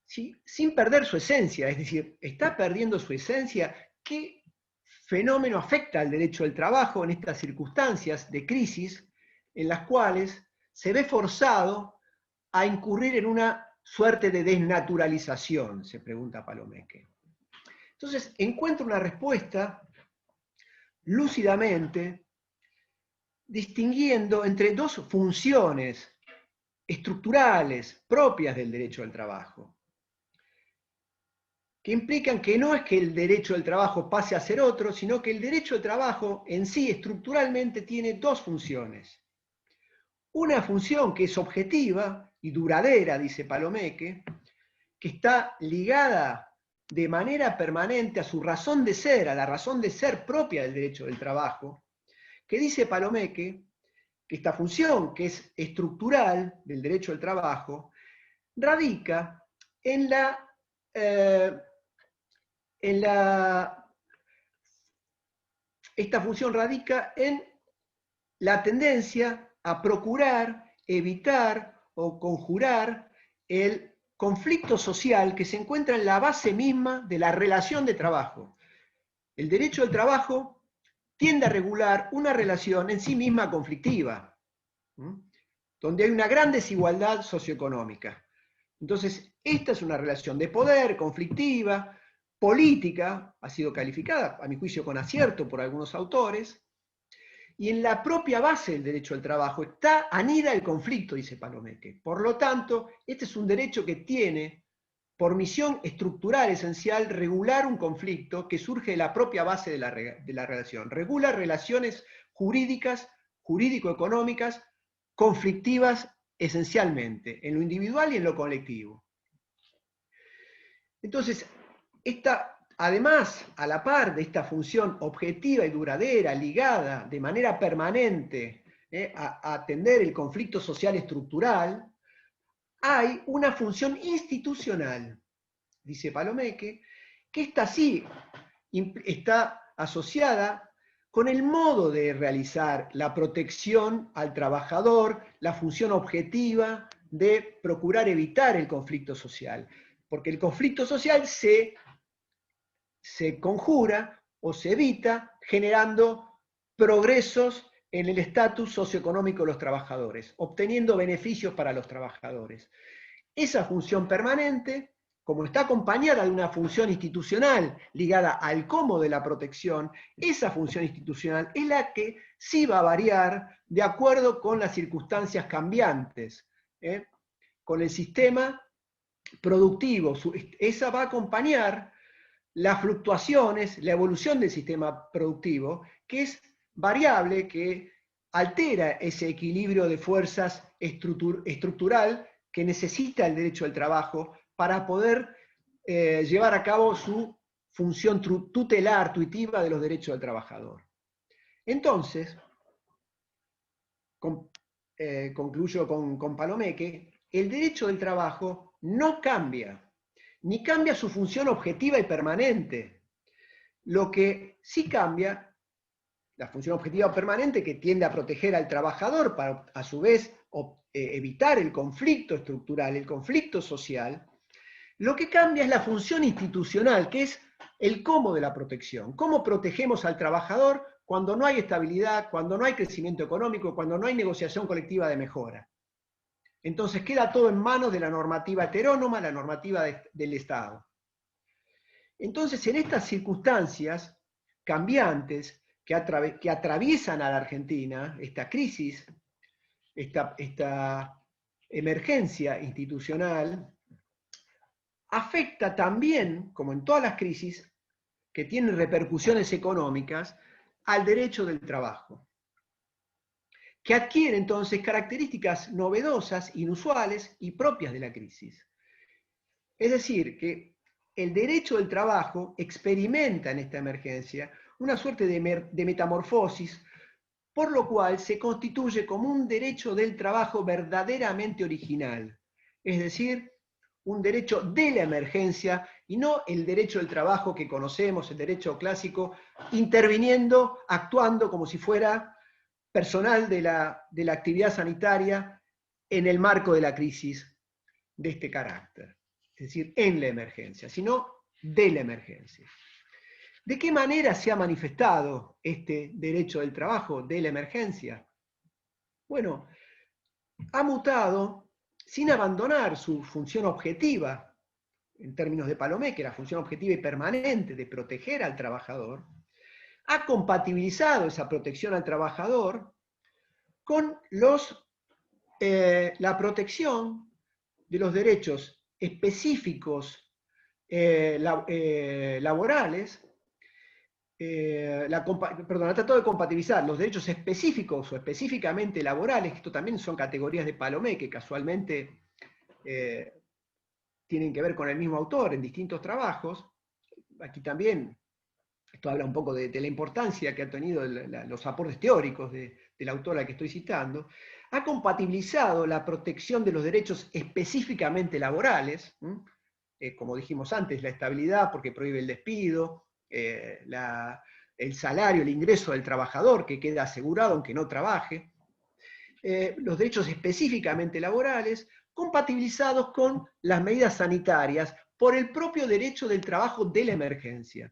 sin perder su esencia? Es decir, ¿está perdiendo su esencia? ¿Qué fenómeno afecta al derecho del trabajo en estas circunstancias de crisis en las cuales se ve forzado a incurrir en una suerte de desnaturalización? Se pregunta Palomeque. Entonces, encuentra una respuesta lúcidamente, distinguiendo entre dos funciones estructurales propias del derecho al trabajo, que implican que no es que el derecho del trabajo pase a ser otro, sino que el derecho del trabajo en sí estructuralmente tiene dos funciones. Una función que es objetiva y duradera, dice Palomeque, que está ligada de manera permanente a su razón de ser, a la razón de ser propia del derecho del trabajo, que dice Palomeque que esta función, que es estructural del derecho del trabajo, radica esta función radica en la tendencia a procurar, evitar o conjurar el conflicto social que se encuentra en la base misma de la relación de trabajo. El derecho del trabajo tiende a regular una relación en sí misma conflictiva, donde hay una gran desigualdad socioeconómica. Entonces, esta es una relación de poder, conflictiva, política, ha sido calificada, a mi juicio con acierto por algunos autores, y en la propia base del derecho al trabajo anida el conflicto, dice Palomeque. Por lo tanto, este es un derecho que tiene por misión estructural esencial regular un conflicto que surge de la propia base de la relación. Regula relaciones jurídicas, jurídico-económicas, conflictivas esencialmente, en lo individual y en lo colectivo. Entonces, además, a la par de esta función objetiva y duradera, ligada de manera permanente a atender el conflicto social estructural, hay una función institucional dice Palomeque, que esta sí está asociada con el modo de realizar la protección al trabajador, la función objetiva de procurar evitar el conflicto social. Porque el conflicto social se conjura o se evita generando progresos en el estatus socioeconómico de los trabajadores, obteniendo beneficios para los trabajadores. Esa función permanente, como está acompañada de una función institucional ligada al cómo de la protección, esa función institucional es la que sí va a variar de acuerdo con las circunstancias cambiantes, con el sistema productivo. Esa va a acompañar las fluctuaciones, la evolución del sistema productivo, que es variable, que altera ese equilibrio de fuerzas estructural que necesita el derecho al trabajo para poder llevar a cabo su función tutelar, tuitiva de los derechos del trabajador. Entonces, concluyo con Palomeque, el derecho del trabajo no cambia, ni cambia su función objetiva y permanente. Lo que sí cambia, la función objetiva permanente que tiende a proteger al trabajador para, a su vez, evitar el conflicto estructural, el conflicto social, lo que cambia es la función institucional, que es el cómo de la protección. ¿Cómo protegemos al trabajador cuando no hay estabilidad, cuando no hay crecimiento económico, cuando no hay negociación colectiva de mejora? Entonces queda todo en manos de la normativa heterónoma, la normativa del Estado. Entonces, en estas circunstancias cambiantes que atraviesan a la Argentina, esta crisis, esta emergencia institucional, afecta también, como en todas las crisis que tienen repercusiones económicas, al derecho del trabajo, que adquiere entonces características novedosas, inusuales y propias de la crisis. Es decir, que el derecho del trabajo experimenta en esta emergencia una suerte de metamorfosis, por lo cual se constituye como un derecho del trabajo verdaderamente original, es decir, un derecho de la emergencia y no el derecho del trabajo que conocemos, el derecho clásico, interviniendo, actuando como si fuera personal de la actividad sanitaria en el marco de la crisis de este carácter. Es decir, en la emergencia, sino de la emergencia. ¿De qué manera se ha manifestado este derecho del trabajo de la emergencia? Bueno, ha mutado sin abandonar su función objetiva, en términos de Palomeque, la función objetiva y permanente de proteger al trabajador, ha compatibilizado esa protección al trabajador con la protección de los derechos específicos laborales, ha tratado de compatibilizar los derechos específicos o específicamente laborales, que esto también son categorías de Palomeque, que casualmente tienen que ver con el mismo autor en distintos trabajos. Aquí también, esto habla un poco de la importancia que han tenido los aportes teóricos del autor al que estoy citando. Ha compatibilizado la protección de los derechos específicamente laborales, como dijimos antes, la estabilidad porque prohíbe el despido, el salario, el ingreso del trabajador que queda asegurado aunque no trabaje, los derechos específicamente laborales, compatibilizados con las medidas sanitarias por el propio derecho del trabajo de la emergencia.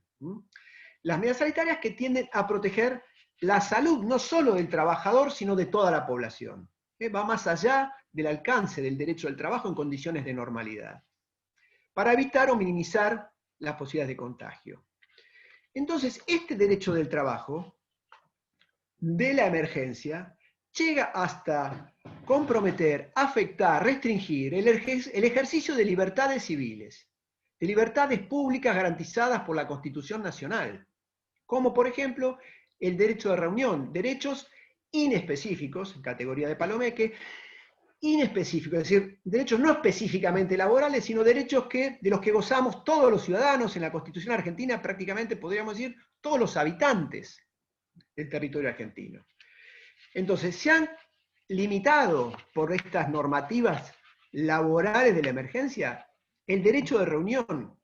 Las medidas sanitarias que tienden a proteger la salud no solo del trabajador, sino de toda la población. Va más allá del alcance del derecho al trabajo en condiciones de normalidad, para evitar o minimizar las posibilidades de contagio. Entonces, este derecho del trabajo, de la emergencia, llega hasta comprometer, afectar, restringir el ejercicio de libertades civiles, de libertades públicas garantizadas por la Constitución Nacional, como por ejemplo el derecho de reunión, derechos inespecíficos, en categoría de Palomeque, inespecíficos, es decir, derechos no específicamente laborales, sino derechos de los que gozamos todos los ciudadanos en la Constitución argentina, prácticamente podríamos decir todos los habitantes del territorio argentino. Entonces, se han limitado por estas normativas laborales de la emergencia el derecho de reunión,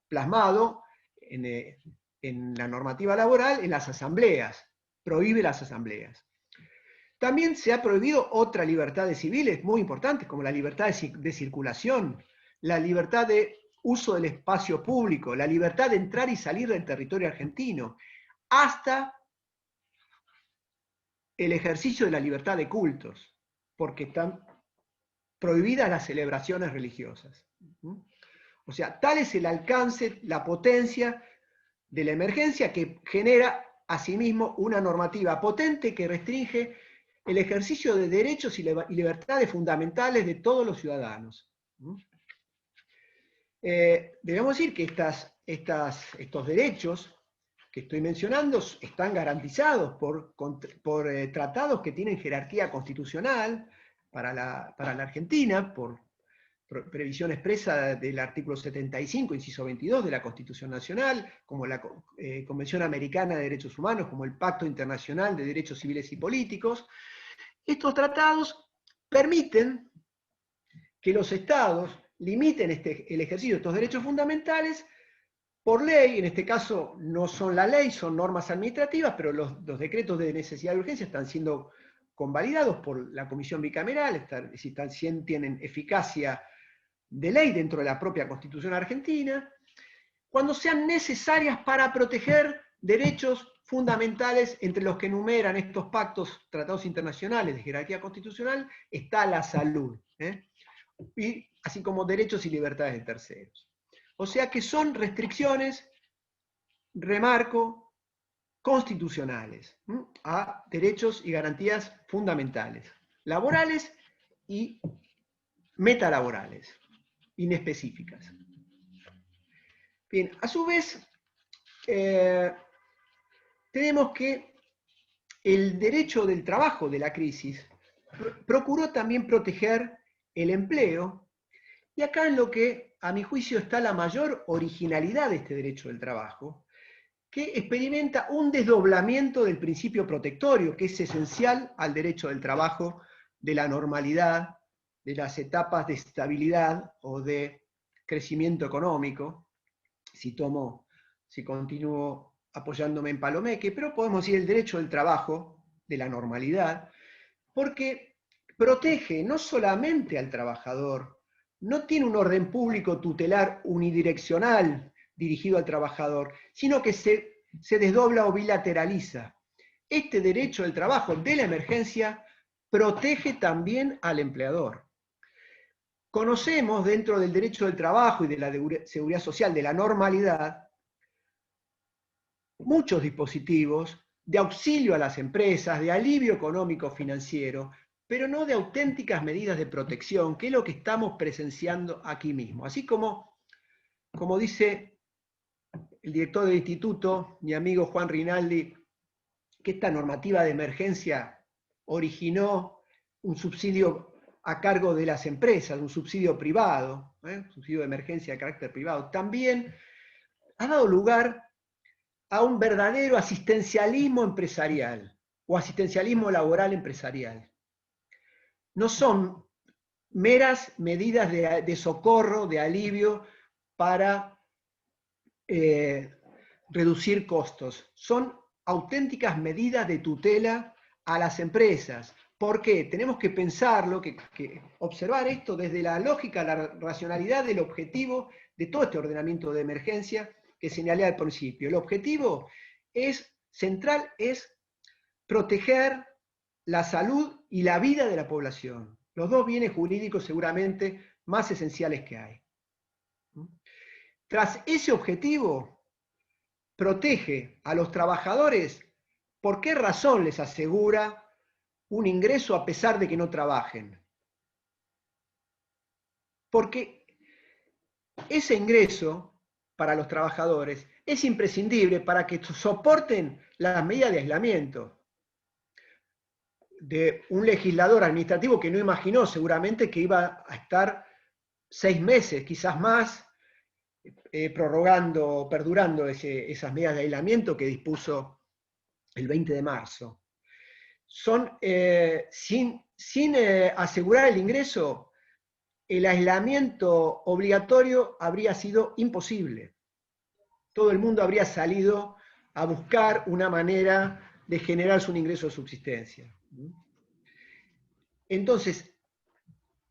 plasmado en la normativa laboral en las asambleas, prohíbe las asambleas. También se ha prohibido otras libertades civiles muy importantes, como la libertad de circulación, la libertad de uso del espacio público, la libertad de entrar y salir del territorio argentino, hasta el ejercicio de la libertad de cultos, porque están prohibidas las celebraciones religiosas. O sea, tal es el alcance, la potencia de la emergencia que genera asimismo una normativa potente que restringe el ejercicio de derechos y libertades fundamentales de todos los ciudadanos. Debemos decir que estos derechos que estoy mencionando están garantizados por tratados que tienen jerarquía constitucional para la Argentina, por previsión expresa del artículo 75, inciso 22 de la Constitución Nacional, como la Convención Americana de Derechos Humanos, como el Pacto Internacional de Derechos Civiles y Políticos. Estos tratados permiten que los estados limiten el ejercicio de estos derechos fundamentales por ley. En este caso no son la ley, son normas administrativas, pero los decretos de necesidad y urgencia están siendo convalidados por la Comisión Bicameral, tienen eficacia de ley dentro de la propia Constitución argentina, cuando sean necesarias para proteger derechos fundamentales, entre los que enumeran estos pactos, tratados internacionales de jerarquía constitucional, está la salud, y así como derechos y libertades de terceros. O sea que son restricciones, remarco, constitucionales a derechos y garantías fundamentales, laborales y metalaborales, inespecíficas. Bien, a su vez, tenemos que el derecho del trabajo de la crisis procuró también proteger el empleo, y acá en lo que, a mi juicio, está la mayor originalidad de este derecho del trabajo, que experimenta un desdoblamiento del principio protectorio, que es esencial al derecho del trabajo, de la normalidad, de las etapas de estabilidad o de crecimiento económico, si continúo apoyándome en Palomeque, pero podemos decir el derecho del trabajo, de la normalidad, porque protege no solamente al trabajador, no tiene un orden público tutelar unidireccional dirigido al trabajador, sino que se desdobla o bilateraliza. Este derecho del trabajo de la emergencia protege también al empleador. Conocemos dentro del derecho del trabajo y de la seguridad social, de la normalidad, muchos dispositivos de auxilio a las empresas, de alivio económico financiero, pero no de auténticas medidas de protección, que es lo que estamos presenciando aquí mismo. Así como dice el director del instituto, mi amigo Juan Rinaldi, que esta normativa de emergencia originó un subsidio a cargo de las empresas, un subsidio privado, un subsidio de emergencia de carácter privado, también ha dado lugar a un verdadero asistencialismo empresarial o asistencialismo laboral empresarial. No son meras medidas de socorro, de alivio para reducir costos. Son auténticas medidas de tutela a las empresas. ¿Por qué? Tenemos que pensarlo, observar esto desde la lógica, la racionalidad del objetivo de todo este ordenamiento de emergencia que señalé al principio. El objetivo central es proteger la salud y la vida de la población. Los dos bienes jurídicos seguramente más esenciales que hay. Tras ese objetivo, protege a los trabajadores. ¿Por qué razón les asegura un ingreso a pesar de que no trabajen? Porque ese ingreso para los trabajadores es imprescindible para que soporten las medidas de aislamiento de un legislador administrativo que no imaginó seguramente que iba a estar 6 meses, quizás más, perdurando esas medidas de aislamiento que dispuso el 20 de marzo. Sin asegurar el ingreso, el aislamiento obligatorio habría sido imposible. todo el mundo habría salido a buscar una manera de generarse un ingreso de subsistencia. Entonces,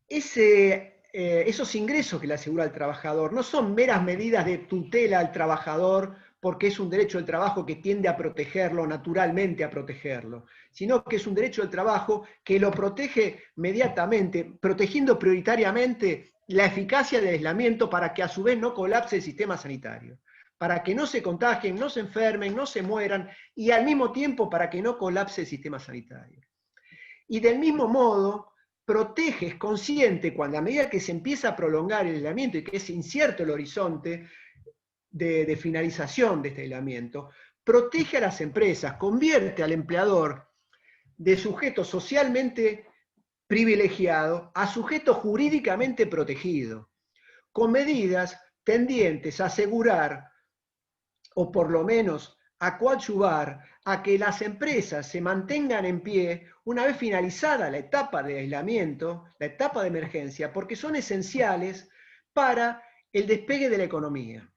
esos ingresos que le asegura el trabajador no son meras medidas de tutela al trabajador porque es un derecho del trabajo que tiende a protegerlo, naturalmente a protegerlo, sino que es un derecho del trabajo que lo protege mediatamente, protegiendo prioritariamente la eficacia del aislamiento para que a su vez no colapse el sistema sanitario, para que no se contagien, no se enfermen, no se mueran, y al mismo tiempo para que no colapse el sistema sanitario. Y del mismo modo, protege, es consciente, cuando a medida que se empieza a prolongar el aislamiento y que es incierto el horizonte de finalización de este aislamiento, protege a las empresas, convierte al empleador de sujeto socialmente privilegiado a sujeto jurídicamente protegido, con medidas tendientes a asegurar, o por lo menos a coadyuvar, a que las empresas se mantengan en pie una vez finalizada la etapa de aislamiento, la etapa de emergencia, porque son esenciales para el despegue de la economía.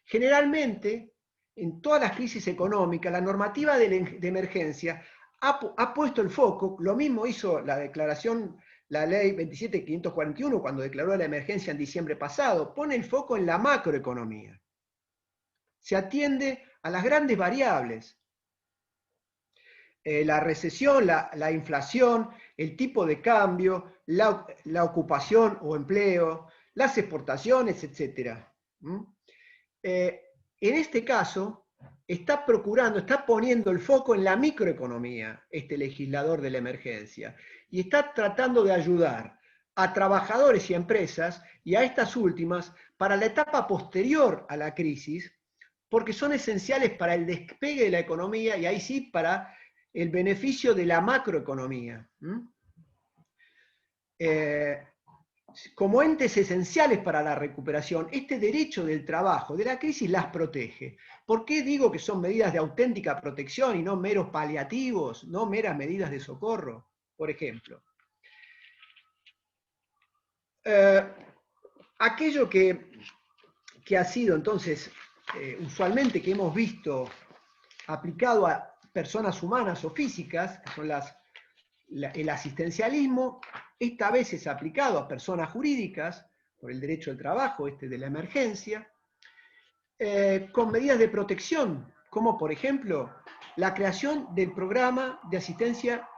Generalmente, en todas las crisis económicas, la normativa de emergencia ha puesto el foco, lo mismo hizo la declaración, la ley 27.541, cuando declaró la emergencia en diciembre pasado, pone el foco en la macroeconomía. Se atiende a las grandes variables, la recesión, la inflación, el tipo de cambio, la ocupación o empleo, las exportaciones, etc. En este caso, está poniendo el foco en la microeconomía, este legislador de la emergencia, y está tratando de ayudar a trabajadores y empresas, y a estas últimas, para la etapa posterior a la crisis, porque son esenciales para el despegue de la economía, y ahí sí para el beneficio de la macroeconomía. Como entes esenciales para la recuperación, este derecho del trabajo, de la crisis, las protege. ¿Por qué digo que son medidas de auténtica protección y no meros paliativos, no meras medidas de socorro? Por ejemplo, aquello que ha sido entonces, usualmente que hemos visto aplicado a personas humanas o físicas, que son el asistencialismo, esta vez es aplicado a personas jurídicas, por el derecho del trabajo, de la emergencia, con medidas de protección, como por ejemplo la creación del programa de asistencia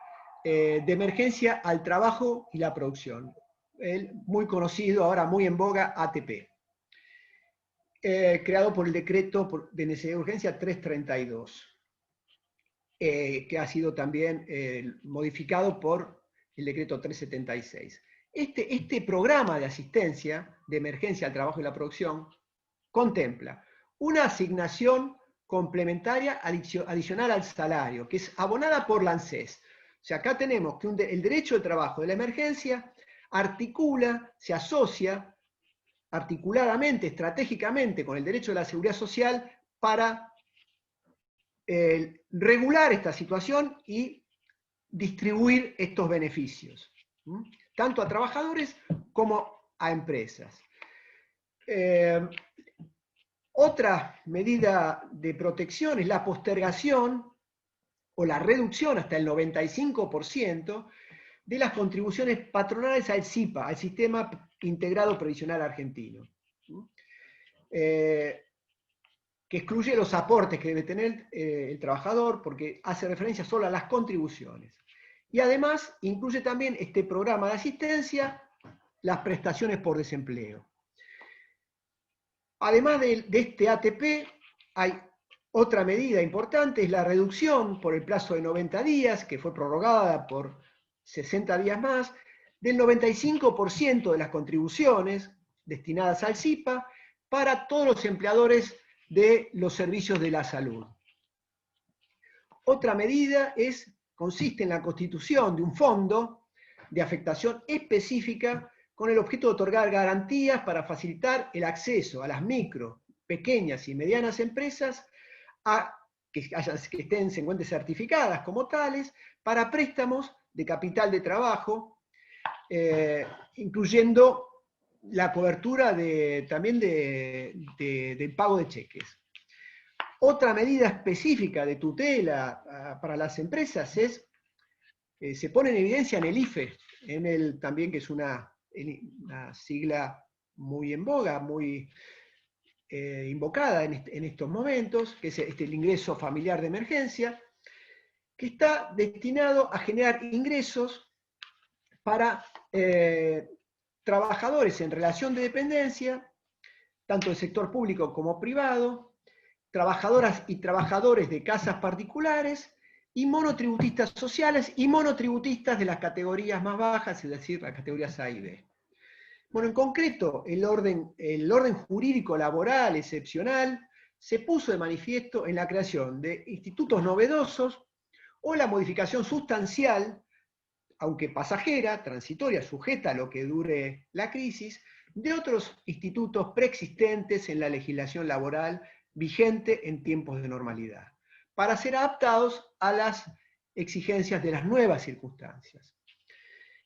de emergencia al trabajo y la producción, el muy conocido, ahora muy en boga, ATP, creado por el decreto de necesidad de urgencia 332. Que ha sido también modificado por el decreto 376. Este programa de asistencia de emergencia al trabajo y la producción contempla una asignación complementaria adicional al salario, que es abonada por la ANSES. O sea, acá tenemos que el derecho al trabajo de la emergencia se asocia articuladamente, estratégicamente con el derecho de la seguridad social para regular esta situación y distribuir estos beneficios, tanto a trabajadores como a empresas. Otra medida de protección es la postergación o la reducción hasta el 95% de las contribuciones patronales al SIPA, al Sistema Integrado Previsional Argentino, que excluye los aportes que debe tener el trabajador, porque hace referencia solo a las contribuciones. Y además incluye también este programa de asistencia, las prestaciones por desempleo. Además de este ATP, hay otra medida importante, es la reducción por el plazo de 90 días, que fue prorrogada por 60 días más, del 95% de las contribuciones destinadas al SIPA para todos los empleadores de los servicios de la salud. Otra medida consiste en la constitución de un fondo de afectación específica con el objeto de otorgar garantías para facilitar el acceso a las micro, pequeñas y medianas empresas que se encuentren certificadas como tales para préstamos de capital de trabajo, incluyendo la cobertura también del pago de cheques. Otra medida específica de tutela para las empresas es, se pone en evidencia en el IFE, también que es una sigla muy en boga, muy invocada en estos momentos, que es el ingreso familiar de emergencia, que está destinado a generar ingresos para trabajadores en relación de dependencia, tanto del sector público como privado, trabajadoras y trabajadores de casas particulares, y monotributistas sociales y monotributistas de las categorías más bajas, es decir, las categorías A y B. Bueno, en concreto, el orden jurídico laboral excepcional se puso de manifiesto en la creación de institutos novedosos o la modificación sustancial, aunque pasajera, transitoria, sujeta a lo que dure la crisis, de otros institutos preexistentes en la legislación laboral vigente en tiempos de normalidad, para ser adaptados a las exigencias de las nuevas circunstancias.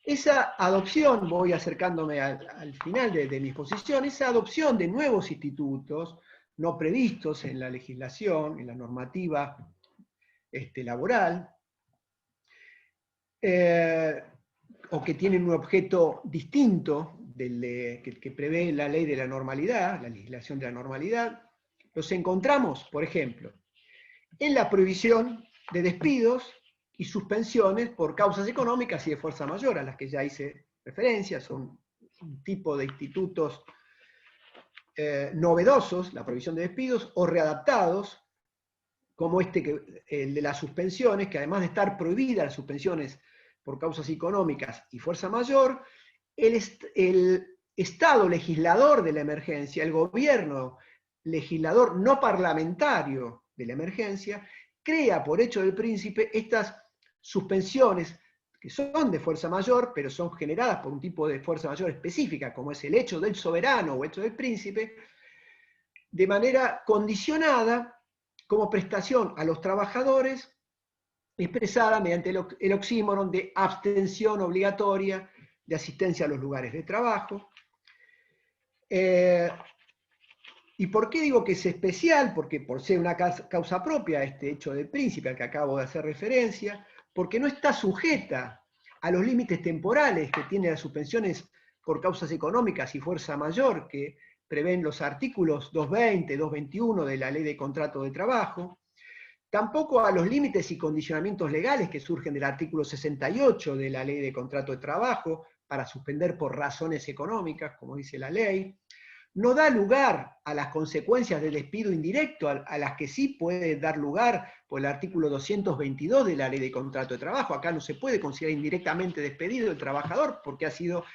Esa adopción, voy acercándome al final de mi exposición, esa adopción de nuevos institutos no previstos en la legislación, en la normativa laboral, o que tienen un objeto distinto que prevé la ley de la normalidad, la legislación de la normalidad, los encontramos, por ejemplo, en la prohibición de despidos y suspensiones por causas económicas y de fuerza mayor, a las que ya hice referencia. Son un tipo de institutos novedosos, la prohibición de despidos, o readaptados, como el de las suspensiones, que además de estar prohibidas las suspensiones por causas económicas y fuerza mayor, el Estado legislador de la emergencia, el gobierno legislador no parlamentario de la emergencia, crea por hecho del príncipe estas suspensiones que son de fuerza mayor, pero son generadas por un tipo de fuerza mayor específica, como es el hecho del soberano o hecho del príncipe, de manera condicionada como prestación a los trabajadores, expresada mediante el oxímoron de abstención obligatoria de asistencia a los lugares de trabajo. ¿Y por qué digo que es especial? Porque por ser una causa propia, este hecho del príncipe al que acabo de hacer referencia, porque no está sujeta a los límites temporales que tienen las suspensiones por causas económicas y fuerza mayor que prevén los artículos 220, 221 de la Ley de Contrato de Trabajo, tampoco a los límites y condicionamientos legales que surgen del artículo 68 de la Ley de Contrato de Trabajo para suspender por razones económicas, como dice la ley. No da lugar a las consecuencias del despido indirecto, a las que sí puede dar lugar por el artículo 222 de la Ley de Contrato de Trabajo. Acá no se puede considerar indirectamente despedido el trabajador porque ha sido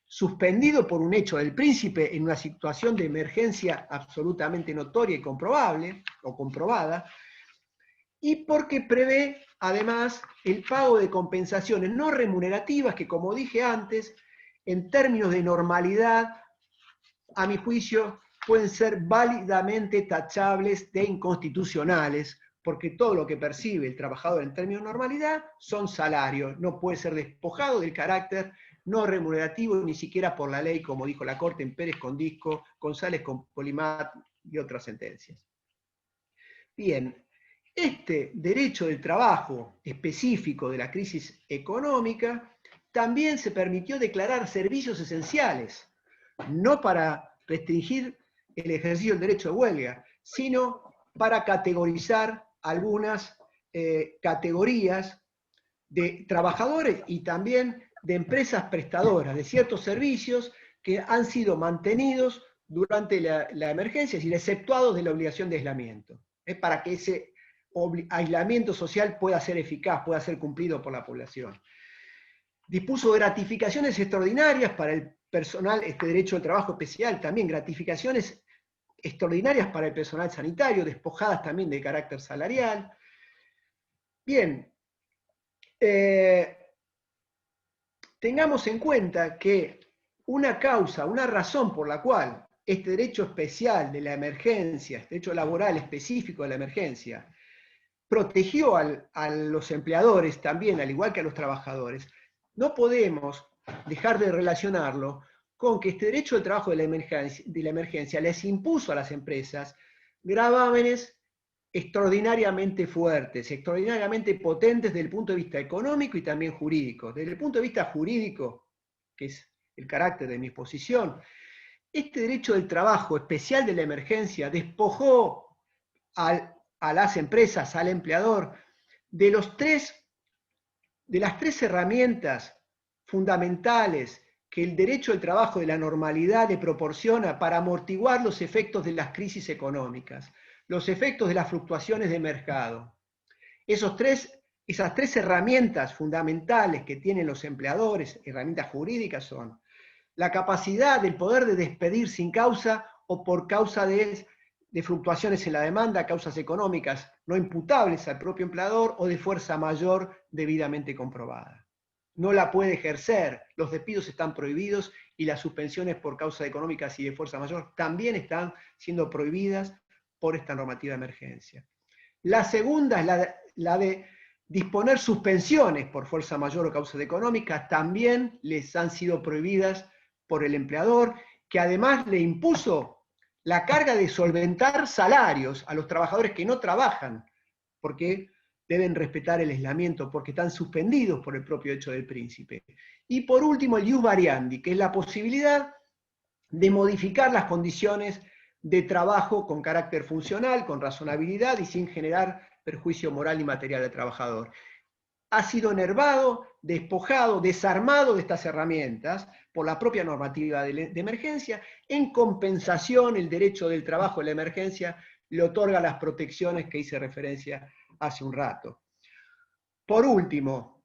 suspendido por un hecho del príncipe en una situación de emergencia absolutamente notoria y comprobable, o comprobada, y porque prevé, además, el pago de compensaciones no remunerativas que, como dije antes, en términos de normalidad, a mi juicio, pueden ser válidamente tachables de inconstitucionales, porque todo lo que percibe el trabajador en términos de normalidad son salarios, no puede ser despojado del carácter no remunerativo ni siquiera por la ley, como dijo la Corte en Pérez con Disco, González con Polimat y otras sentencias. Bien, este derecho del trabajo específico de la crisis económica también se permitió declarar servicios esenciales, no para restringir el ejercicio del derecho de huelga, sino para categorizar algunas categorías de trabajadores y también de empresas prestadoras de ciertos servicios que han sido mantenidos durante la emergencia, es decir, exceptuados de la obligación de aislamiento, para que ese aislamiento social pueda ser eficaz, pueda ser cumplido por la población. Dispuso gratificaciones extraordinarias para el personal, derecho de trabajo especial, también gratificaciones extraordinarias para el personal sanitario, despojadas también de carácter salarial. Bien, tengamos en cuenta que una causa, una razón por la cual este derecho especial de la emergencia, este derecho laboral específico de la emergencia, protegió a los empleadores también, al igual que a los trabajadores, no podemos dejar de relacionarlo con que este derecho de trabajo de la emergencia les impuso a las empresas gravámenes extraordinariamente fuertes, extraordinariamente potentes desde el punto de vista económico y también jurídico. Desde el punto de vista jurídico, que es el carácter de mi exposición, este derecho del trabajo especial de la emergencia despojó a las empresas, al empleador, de las tres herramientas fundamentales que el derecho del trabajo de la normalidad le proporciona para amortiguar los efectos de las crisis económicas, los efectos de las fluctuaciones de mercado. Esas tres herramientas fundamentales que tienen los empleadores, herramientas jurídicas, son la capacidad del poder de despedir sin causa o por causa de fluctuaciones en la demanda, causas económicas no imputables al propio empleador o de fuerza mayor debidamente comprobada. No la puede ejercer, los despidos están prohibidos y las suspensiones por causas económicas y de fuerza mayor también están siendo prohibidas por esta normativa de emergencia. La segunda es la de disponer suspensiones por fuerza mayor o causas económicas, también les han sido prohibidas por el empleador, que además le impuso la carga de solventar salarios a los trabajadores que no trabajan, porque deben respetar el aislamiento, porque están suspendidos por el propio hecho del príncipe. Y por último, el ius variandi, que es la posibilidad de modificar las condiciones de trabajo con carácter funcional, con razonabilidad y sin generar perjuicio moral y material al trabajador. Ha sido enervado, despojado, desarmado de estas herramientas por la propia normativa de emergencia. En compensación, el derecho del trabajo de la emergencia le otorga las protecciones que hice referencia hace un rato. Por último,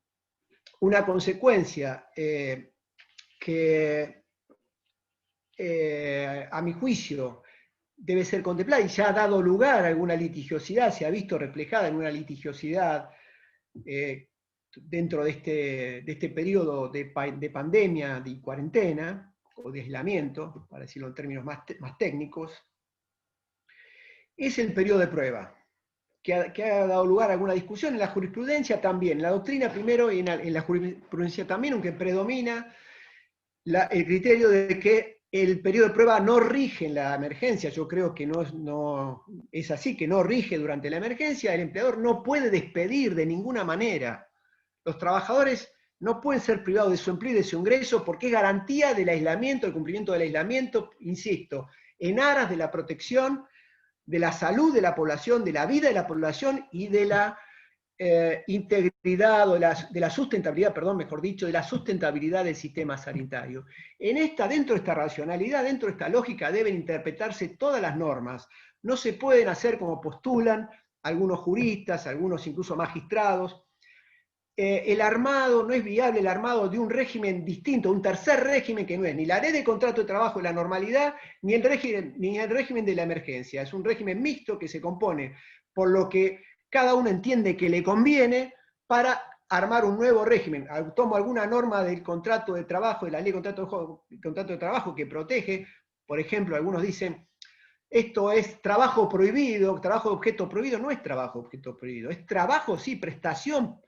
una consecuencia que a mi juicio debe ser contemplada y ya ha dado lugar a alguna litigiosidad, se ha visto reflejada en una litigiosidad dentro de este periodo de pandemia, de cuarentena, o de aislamiento, para decirlo en términos más técnicos, es el periodo de prueba, que ha dado lugar a alguna discusión en la jurisprudencia también, en la doctrina primero y en la jurisprudencia también, aunque predomina el criterio de que el periodo de prueba no rige en la emergencia. Yo creo que no es así, que no rige durante la emergencia. El empleador no puede despedir de ninguna manera. Los trabajadores no pueden ser privados de su empleo y de su ingreso porque es garantía del aislamiento, el cumplimiento del aislamiento, insisto, en aras de la protección de la salud de la población, de la vida de la población y de la integridad o de la sustentabilidad, perdón, mejor dicho, de la sustentabilidad del sistema sanitario. Dentro de esta racionalidad, dentro de esta lógica, deben interpretarse todas las normas. No se pueden hacer como postulan algunos juristas, algunos incluso magistrados. El armado, no es viable el armado de un régimen distinto, un tercer régimen que no es ni la ley de contrato de trabajo de la normalidad, ni el régimen de la emergencia. Es un régimen mixto que se compone por lo que cada uno entiende que le conviene para armar un nuevo régimen. Tomo alguna norma del contrato de trabajo, de la ley de contrato de trabajo que protege, por ejemplo, algunos dicen, esto es trabajo prohibido, trabajo de objeto prohibido. No es trabajo de objeto prohibido, es trabajo, sí, prestación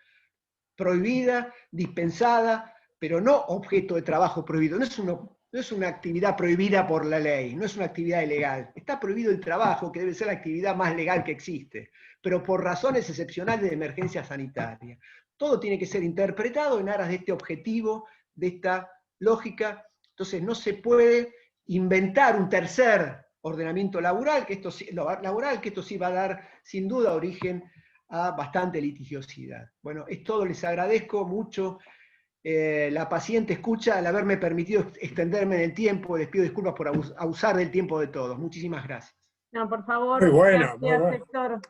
prohibida, dispensada, pero no objeto de trabajo prohibido. No es una actividad prohibida por la ley, no es una actividad ilegal. Está prohibido el trabajo, que debe ser la actividad más legal que existe, pero por razones excepcionales de emergencia sanitaria. Todo tiene que ser interpretado en aras de este objetivo, de esta lógica. Entonces no se puede inventar un tercer ordenamiento laboral, que esto sí va a dar sin duda origen a bastante litigiosidad. Bueno, es todo, les agradezco mucho la paciente escucha, al haberme permitido extenderme en el tiempo. Les pido disculpas por abusar del tiempo de todos. Muchísimas gracias. No, por favor, muy bueno, gracias, muy bueno. Héctor.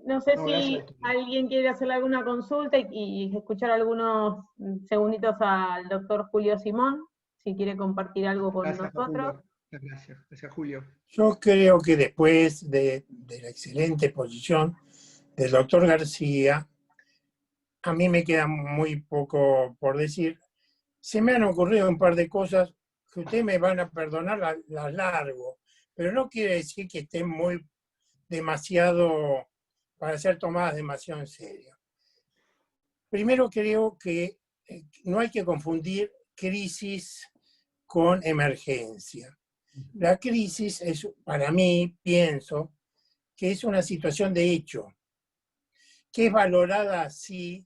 No sé si alguien quiere hacerle alguna consulta y escuchar algunos segunditos al doctor Julio Simón, si quiere compartir algo con nosotros. Gracias, Julio. Yo creo que después de la excelente exposición del doctor García, a mí me queda muy poco por decir. Se me han ocurrido un par de cosas que ustedes me van a perdonar, las largo, pero no quiere decir que estén demasiado, para ser tomadas demasiado en serio. Primero, creo que no hay que confundir crisis con emergencia. La crisis es, para mí, pienso, que es una situación de hecho, que es valorada así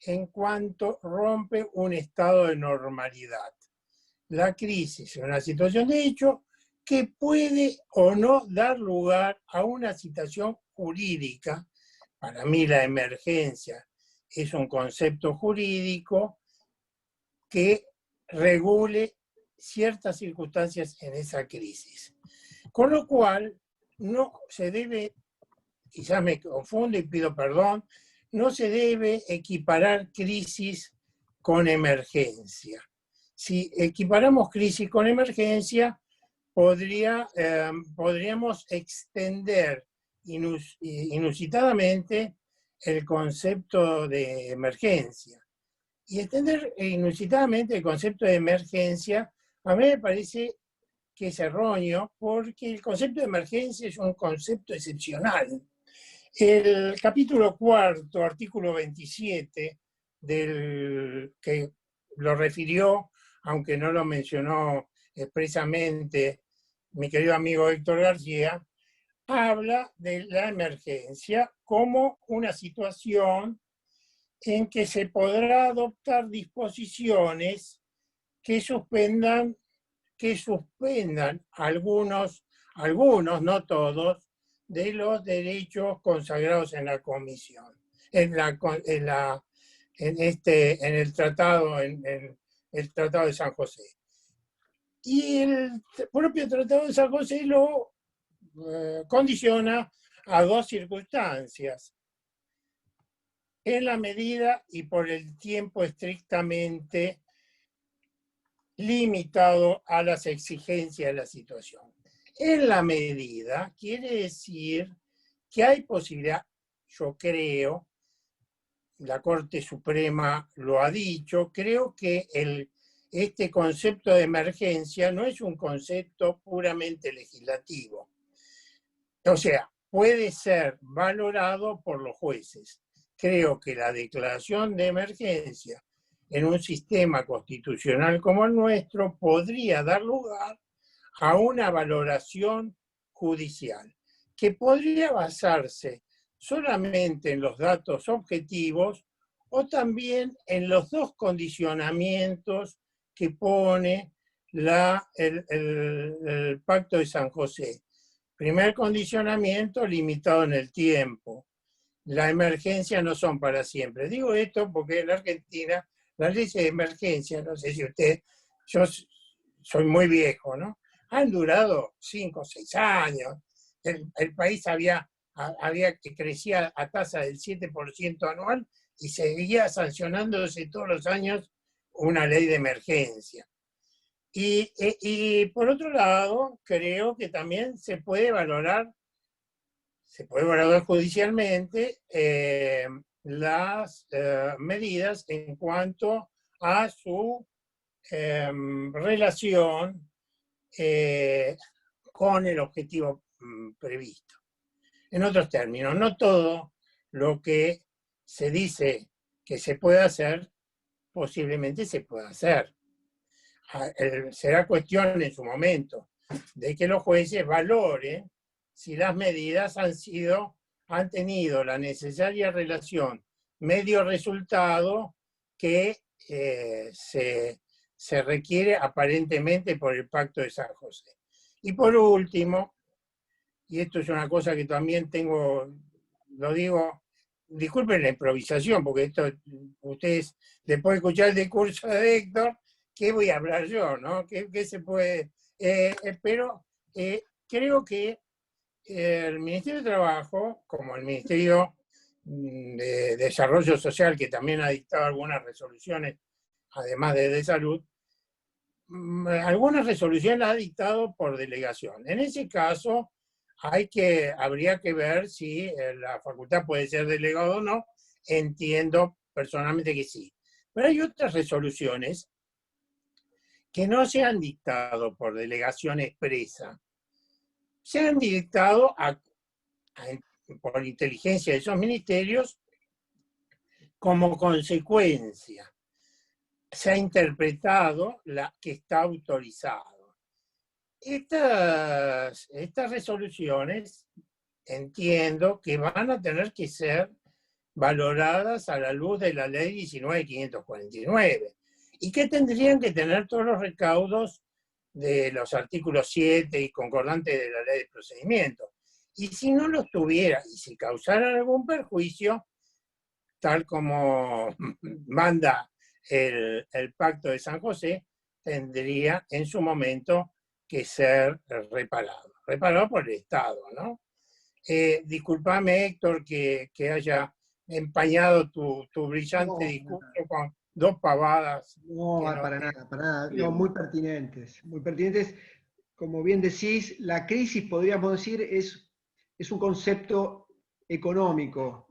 en cuanto rompe un estado de normalidad. La crisis es una situación de hecho que puede o no dar lugar a una situación jurídica. Para mí la emergencia es un concepto jurídico que regule ciertas circunstancias en esa crisis. Con lo cual, no se debe, quizás me confundo y pido perdón, no se debe equiparar crisis con emergencia. Si equiparamos crisis con emergencia, podríamos extender inusitadamente el concepto de emergencia. Y extender inusitadamente el concepto de emergencia, a mí me parece que es erróneo, porque el concepto de emergencia es un concepto excepcional. El capítulo 4, artículo 27, que lo refirió, aunque no lo mencionó expresamente mi querido amigo Héctor García, habla de la emergencia como una situación en que se podrá adoptar disposiciones que suspendan algunos, no todos, de los derechos consagrados en la Comisión, en el Tratado de San José. Y el propio Tratado de San José lo condiciona a dos circunstancias: en la medida y por el tiempo estrictamente limitado a las exigencias de la situación. En la medida quiere decir que hay posibilidad, yo creo, la Corte Suprema lo ha dicho, creo que este concepto de emergencia no es un concepto puramente legislativo. O sea, puede ser valorado por los jueces. Creo que la declaración de emergencia en un sistema constitucional como el nuestro podría dar lugar a una valoración judicial que podría basarse solamente en los datos objetivos o también en los dos condicionamientos que pone el Pacto de San José. Primer condicionamiento, limitado en el tiempo. Las emergencias no son para siempre. Digo esto porque en la Argentina las leyes de emergencia, no sé si usted, yo soy muy viejo, ¿no? Han durado 5 o 6 años. El país que crecía a tasa del 7% anual y seguía sancionándose todos los años una ley de emergencia. Y por otro lado, creo que también se puede valorar judicialmente las medidas en cuanto a su relación con el objetivo previsto. En otros términos, no todo lo que se dice que se puede hacer, posiblemente se pueda hacer. Será cuestión en su momento de que los jueces valoren si las medidas han tenido la necesaria relación medio-resultado que se requiere aparentemente por el Pacto de San José. Y por último, y esto es una cosa que también lo digo, disculpen la improvisación, porque esto, ustedes, después de escuchar el discurso de Héctor, ¿qué voy a hablar yo, no? ¿Qué se puede? Pero creo que el Ministerio de Trabajo, como el Ministerio de Desarrollo Social, que también ha dictado algunas resoluciones, además de salud, algunas resoluciones las ha dictado por delegación. En ese caso, habría que ver si la facultad puede ser delegada o no. Entiendo personalmente que sí. Pero hay otras resoluciones que no se han dictado por delegación expresa. Se han dictado por inteligencia de esos ministerios como consecuencia. Se ha interpretado que está autorizado. Estas resoluciones entiendo que van a tener que ser valoradas a la luz de la ley 19.549 y que tendrían que tener todos los recaudos de los artículos 7 y concordantes de la ley de procedimiento. Y si no los tuviera, y si causaran algún perjuicio, tal como manda el Pacto de San José, tendría en su momento que ser reparado por el Estado, ¿no? Disculpame, Héctor, que haya empañado tu brillante discurso con dos pavadas. No, para nada. No, muy pertinentes, muy pertinentes. Como bien decís, la crisis, podríamos decir, es un concepto económico.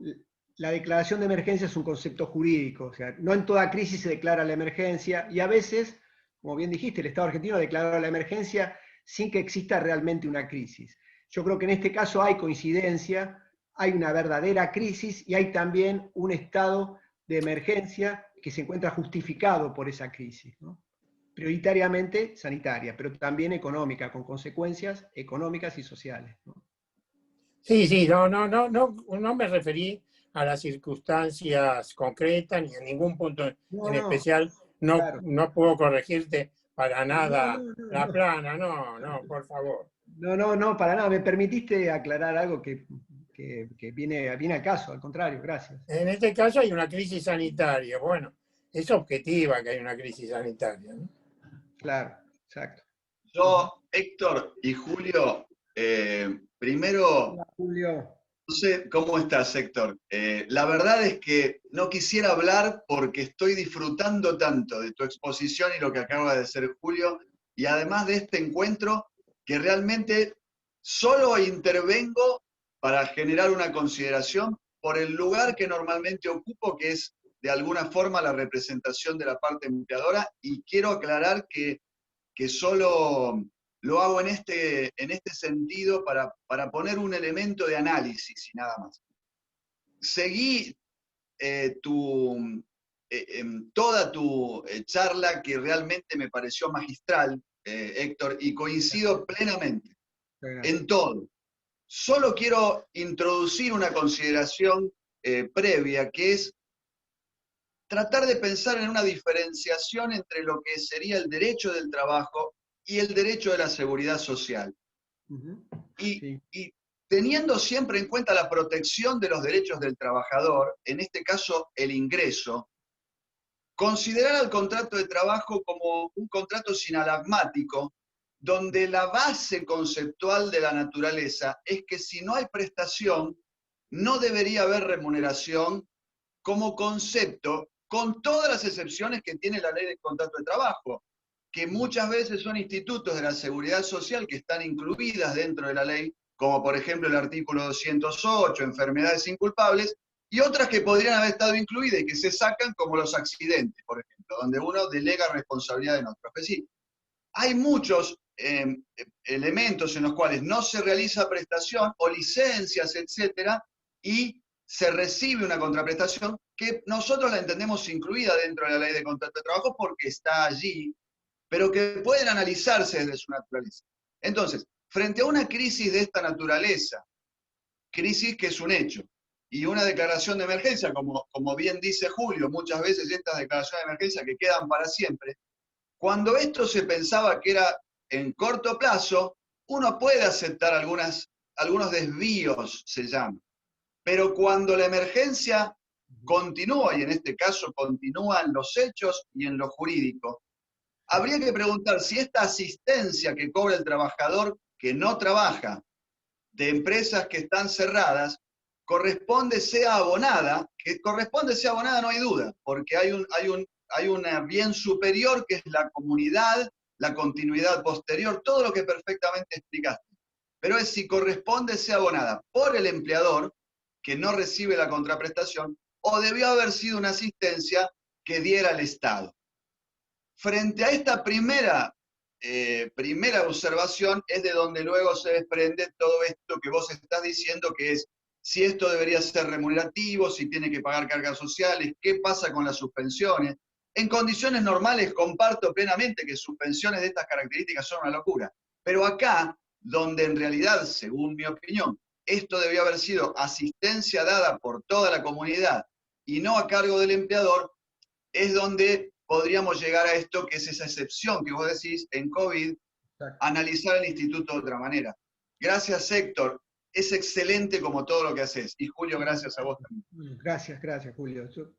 La declaración de emergencia es un concepto jurídico. O sea, no en toda crisis se declara la emergencia, y a veces, como bien dijiste, el Estado argentino declaró la emergencia sin que exista realmente una crisis. Yo creo que en este caso hay coincidencia, hay una verdadera crisis y hay también un estado de emergencia que se encuentra justificado por esa crisis, ¿no? Prioritariamente sanitaria, pero también económica, con consecuencias económicas y sociales, ¿no? Sí, no me referí a las circunstancias concretas ni a ningún punto en especial. Claro. No puedo corregirte para nada la plana, por favor. No, para nada. Me permitiste aclarar algo que viene al caso, al contrario, gracias. En este caso hay una crisis sanitaria. Bueno, es objetiva que hay una crisis sanitaria, ¿no? Claro, exacto. Yo, Héctor y Julio, primero, hola, Julio. No sé cómo estás, Héctor. La verdad es que no quisiera hablar porque estoy disfrutando tanto de tu exposición y lo que acaba de hacer Julio, y además de este encuentro, que realmente solo intervengo para generar una consideración por el lugar que normalmente ocupo, que es de alguna forma la representación de la parte empleadora, y quiero aclarar que solo lo hago en este sentido para poner un elemento de análisis y nada más. Seguí toda tu charla, que realmente me pareció magistral, Héctor, y coincido plenamente en todo. Solo quiero introducir una consideración previa, que es tratar de pensar en una diferenciación entre lo que sería el derecho del trabajo y el derecho de la seguridad social. Y teniendo siempre en cuenta la protección de los derechos del trabajador, en este caso el ingreso, considerar al contrato de trabajo como un contrato sinalagmático, donde la base conceptual de la naturaleza es que si no hay prestación, no debería haber remuneración como concepto, con todas las excepciones que tiene la ley de contrato de trabajo, que muchas veces son institutos de la seguridad social que están incluidas dentro de la ley, como por ejemplo el artículo 208, enfermedades inculpables, y otras que podrían haber estado incluidas y que se sacan, como los accidentes, por ejemplo, donde uno delega responsabilidad en otros. Es decir, hay muchos elementos en los cuales no se realiza prestación o licencias, etcétera, y se recibe una contraprestación que nosotros la entendemos incluida dentro de la ley de contrato de trabajo porque está allí, pero que pueden analizarse desde su naturaleza. Entonces, frente a una crisis de esta naturaleza, crisis que es un hecho, y una declaración de emergencia, como bien dice Julio, muchas veces estas declaraciones de emergencia que quedan para siempre, cuando esto se pensaba que era en corto plazo, uno puede aceptar algunos desvíos, se llama. Pero cuando la emergencia continúa, y en este caso continúan los hechos y en lo jurídico, habría que preguntar si esta asistencia que cobra el trabajador que no trabaja, de empresas que están cerradas, corresponde sea abonada. Que corresponde sea abonada no hay duda, porque hay un bien superior que es la comunidad, la continuidad posterior, todo lo que perfectamente explicaste. Pero es si corresponde sea abonada por el empleador, que no recibe la contraprestación, o debió haber sido una asistencia que diera el Estado. Frente a esta primera observación es de donde luego se desprende todo esto que vos estás diciendo, que es si esto debería ser remunerativo, si tiene que pagar cargas sociales, qué pasa con las suspensiones. En condiciones normales comparto plenamente que suspensiones de estas características son una locura, pero acá, donde en realidad, según mi opinión, esto debió haber sido asistencia dada por toda la comunidad y no a cargo del empleador, es donde podríamos llegar a esto, que es esa excepción que vos decís en COVID, analizar el instituto de otra manera. Gracias, Héctor. Es excelente como todo lo que haces. Y Julio, gracias a vos también. Gracias, Julio. Yo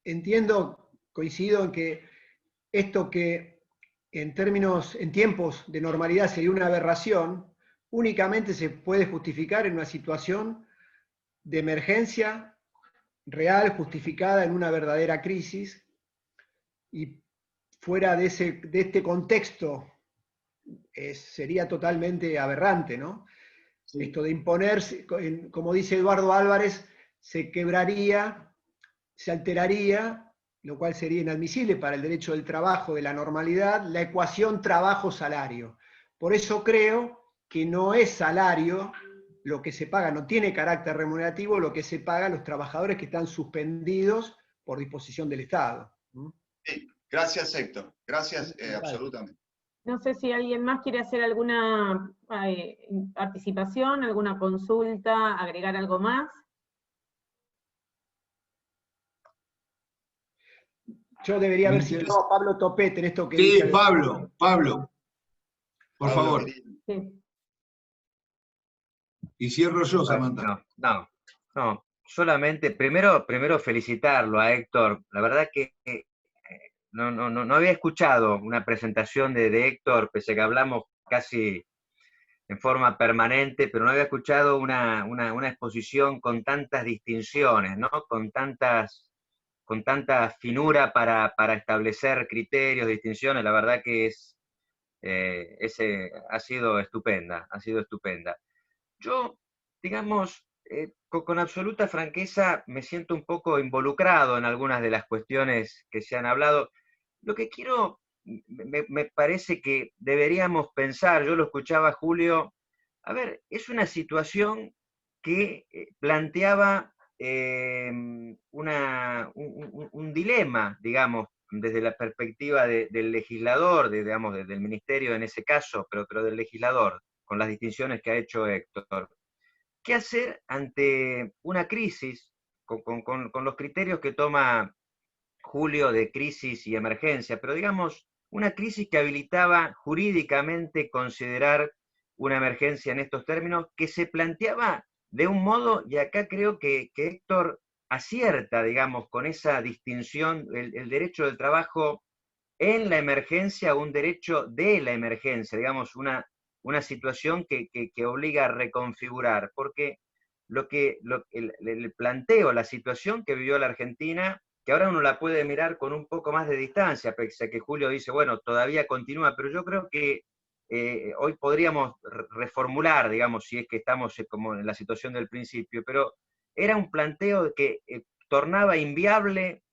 entiendo, coincido en que esto que en tiempos de normalidad sería una aberración, únicamente se puede justificar en una situación de emergencia real, justificada en una verdadera crisis, y fuera de este contexto sería totalmente aberrante, ¿no? Sí. Esto de imponerse, como dice Eduardo Álvarez, se quebraría, se alteraría, lo cual sería inadmisible para el derecho del trabajo, de la normalidad, la ecuación trabajo-salario. Por eso creo que no es salario lo que se paga, no tiene carácter remunerativo lo que se paga a los trabajadores que están suspendidos por disposición del Estado. Sí, gracias, Héctor. Gracias, absolutamente. No sé si alguien más quiere hacer alguna participación, alguna consulta, agregar algo más. Yo debería haber citado a Pablo Topete en esto que dice. Sí, Pablo, por favor. Sí. Y cierro yo, Samantha. No, solamente, primero felicitarlo a Héctor. La verdad que no había escuchado una presentación de Héctor, pese a que hablamos casi en forma permanente, pero no había escuchado una exposición con tantas distinciones, ¿no? Con tanta finura para establecer criterios, distinciones. La verdad que ha sido estupenda, Yo, digamos, con absoluta franqueza, me siento un poco involucrado en algunas de las cuestiones que se han hablado. Lo que me parece que deberíamos pensar, yo lo escuchaba Julio, a ver, es una situación que planteaba un dilema, digamos, desde la perspectiva del legislador, digamos, del ministerio en ese caso, pero del legislador, con las distinciones que ha hecho Héctor. ¿Qué hacer ante una crisis, con los criterios que toma Julio de crisis y emergencia, pero digamos, una crisis que habilitaba jurídicamente considerar una emergencia en estos términos, que se planteaba de un modo, y acá creo que Héctor acierta, digamos, con esa distinción, el derecho del trabajo en la emergencia, un derecho de la emergencia, digamos, una situación que obliga a reconfigurar, porque el planteo, la situación que vivió la Argentina, que ahora uno la puede mirar con un poco más de distancia, pese a que Julio dice, bueno, todavía continúa, pero yo creo que hoy podríamos reformular, digamos, si es que estamos como en la situación del principio, pero era un planteo que tornaba inviable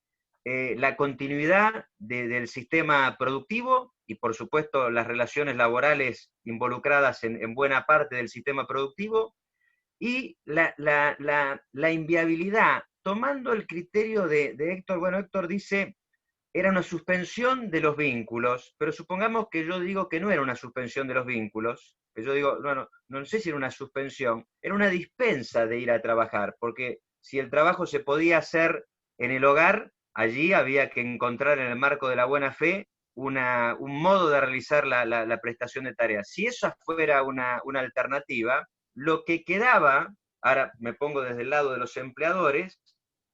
la continuidad del sistema productivo y, por supuesto, las relaciones laborales involucradas en buena parte del sistema productivo, y la inviabilidad, tomando el criterio de Héctor. Bueno, Héctor dice, era una suspensión de los vínculos, pero supongamos que yo digo que no era una suspensión de los vínculos, que yo digo, bueno, no sé si era una suspensión, era una dispensa de ir a trabajar, porque si el trabajo se podía hacer en el hogar, allí había que encontrar en el marco de la buena fe un modo de realizar la prestación de tareas. Si esa fuera una alternativa, lo que quedaba, ahora me pongo desde el lado de los empleadores,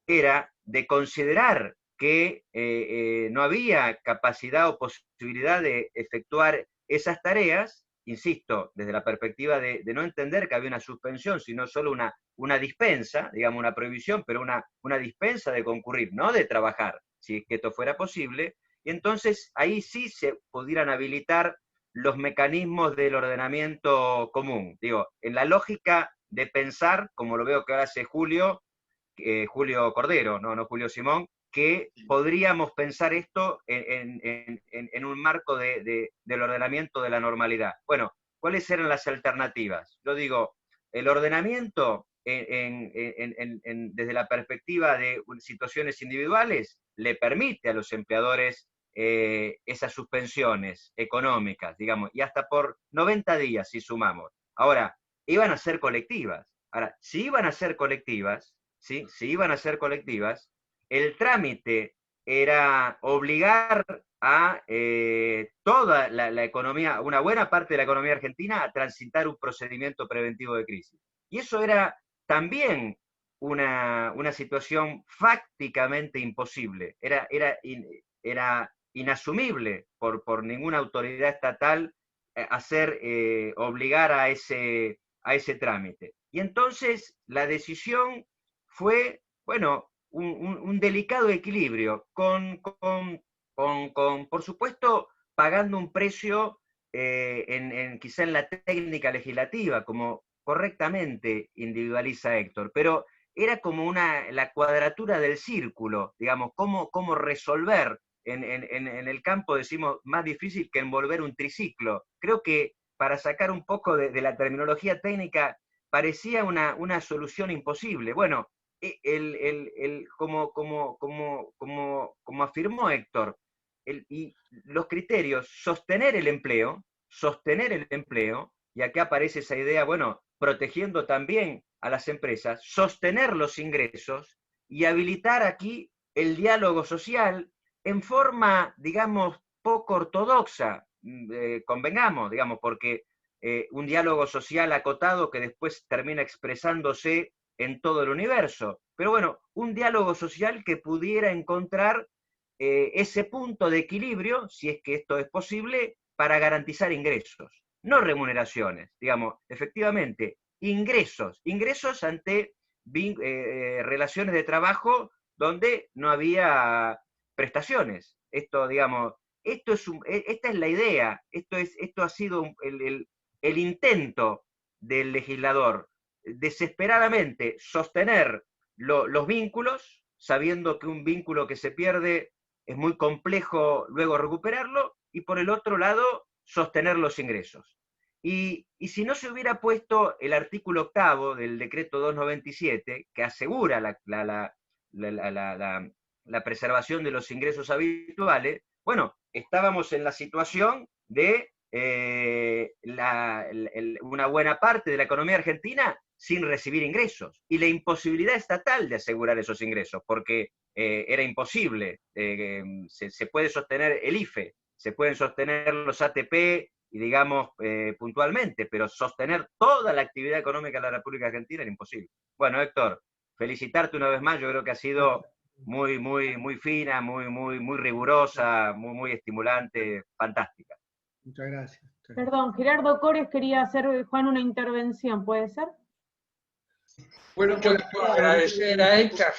era de considerar que no había capacidad o posibilidad de efectuar esas tareas, insisto, desde la perspectiva de no entender que había una suspensión, sino solo una dispensa, digamos una prohibición, pero una dispensa de concurrir, no de trabajar, si es que esto fuera posible, y entonces ahí sí se pudieran habilitar los mecanismos del ordenamiento común. Digo, en la lógica de pensar, como lo veo que ahora hace Julio Cordero, no Julio Simón, que podríamos pensar esto en un marco del ordenamiento de la normalidad. Bueno, ¿cuáles eran las alternativas? Yo digo, el ordenamiento desde la perspectiva de situaciones individuales le permite a los empleadores esas suspensiones económicas, digamos, y hasta por 90 días si sumamos. Ahora, iban a ser colectivas. Ahora, si iban a ser colectivas, ¿sí? Si iban a ser colectivas, el trámite era obligar a toda la economía, una buena parte de la economía argentina, a transitar un procedimiento preventivo de crisis. Y eso era también una situación fácticamente imposible. Era inasumible por ninguna autoridad estatal obligar a ese trámite. Y entonces la decisión fue, bueno, un delicado equilibrio, por supuesto, pagando un precio quizá en la técnica legislativa, como correctamente individualiza Héctor, pero era como la cuadratura del círculo, digamos, cómo resolver en el campo, decimos, más difícil que envolver un triciclo. Creo que para sacar un poco de la terminología técnica, parecía una solución imposible. Bueno, como afirmó Héctor, y los criterios, sostener el empleo, y acá aparece esa idea, bueno, protegiendo también a las empresas, sostener los ingresos y habilitar aquí el diálogo social en forma, digamos, poco ortodoxa, convengamos, digamos, porque un diálogo social acotado que después termina expresándose en todo el universo. Pero bueno, un diálogo social que pudiera encontrar ese punto de equilibrio, si es que esto es posible, para garantizar ingresos, no remuneraciones, digamos, efectivamente, ingresos ante relaciones de trabajo donde no había prestaciones. Esto, digamos, esta es la idea, esto ha sido el intento del legislador, desesperadamente sostener los vínculos, sabiendo que un vínculo que se pierde es muy complejo luego recuperarlo, y por el otro lado, sostener los ingresos. Y si no se hubiera puesto el artículo 8º del decreto 297, que asegura la preservación de los ingresos habituales, bueno, estábamos en la situación de una buena parte de la economía argentina sin recibir ingresos, y la imposibilidad estatal de asegurar esos ingresos, porque era imposible. Se puede sostener el IFE, se pueden sostener los ATP, y digamos puntualmente, pero sostener toda la actividad económica de la República Argentina era imposible. Bueno, Héctor, felicitarte una vez más, yo creo que ha sido muy, muy, muy fina, muy rigurosa, muy estimulante, fantástica. Muchas gracias. Perdón, Gerardo Cores quería hacer, Juan, una intervención, ¿puede ser? Bueno, yo le puedo agradecer a Héctor.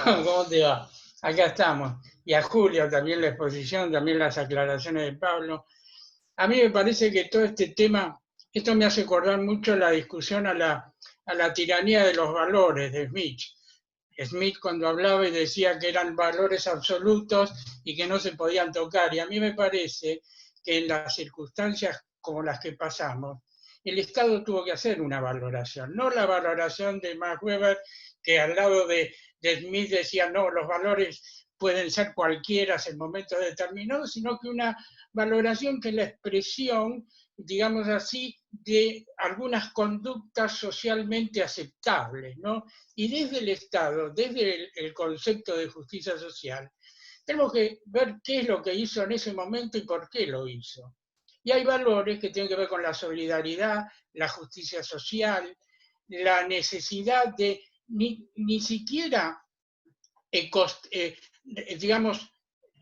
¿Cómo te va? Acá estamos. Y a Julio también la exposición, también las aclaraciones de Pablo. A mí me parece que todo este tema, esto me hace acordar mucho la discusión a la tiranía de los valores de Smith. Smith cuando hablaba y decía que eran valores absolutos y que no se podían tocar. Y a mí me parece que en las circunstancias como las que pasamos, el Estado tuvo que hacer una valoración, no la valoración de Max Weber, que al lado de Smith decía, no, los valores pueden ser cualquiera en momentos determinados, sino que una valoración que es la expresión, digamos así, de algunas conductas socialmente aceptables, ¿no? Y desde el Estado, desde el concepto de justicia social, tenemos que ver qué es lo que hizo en ese momento y por qué lo hizo. Y hay valores que tienen que ver con la solidaridad, la justicia social, la necesidad de ni siquiera, digamos,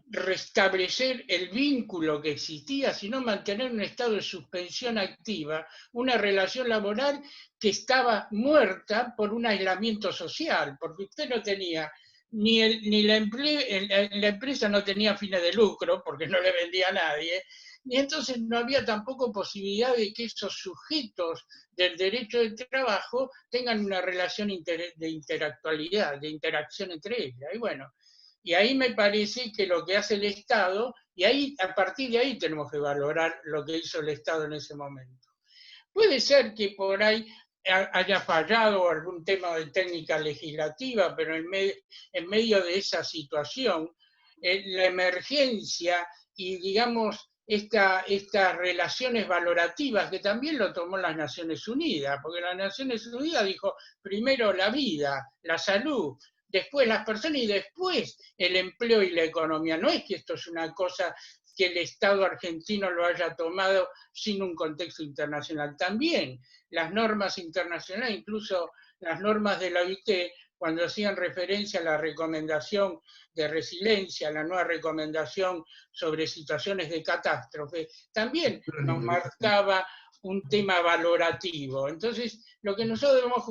restablecer el vínculo que existía, sino mantener un estado de suspensión activa, una relación laboral que estaba muerta por un aislamiento social, porque usted no tenía ni la empresa no tenía fines de lucro, porque no le vendía a nadie, y entonces no había tampoco posibilidad de que esos sujetos del derecho del trabajo tengan una relación de interactualidad, de interacción entre ellas. Y bueno, y ahí me parece que lo que hace el Estado, y ahí a partir de ahí tenemos que valorar lo que hizo el Estado en ese momento. Puede ser que por ahí haya fallado algún tema de técnica legislativa, pero en medio de esa situación, la emergencia y, digamos, estas relaciones valorativas, que también lo tomó las Naciones Unidas, porque las Naciones Unidas dijo primero la vida, la salud, después las personas y después el empleo y la economía. No es que esto es una cosa que el Estado argentino lo haya tomado sin un contexto internacional. También las normas internacionales, incluso las normas de la OIT, cuando hacían referencia a la recomendación de resiliencia, la nueva recomendación sobre situaciones de catástrofe, también nos marcaba un tema valorativo. Entonces, lo que nosotros debemos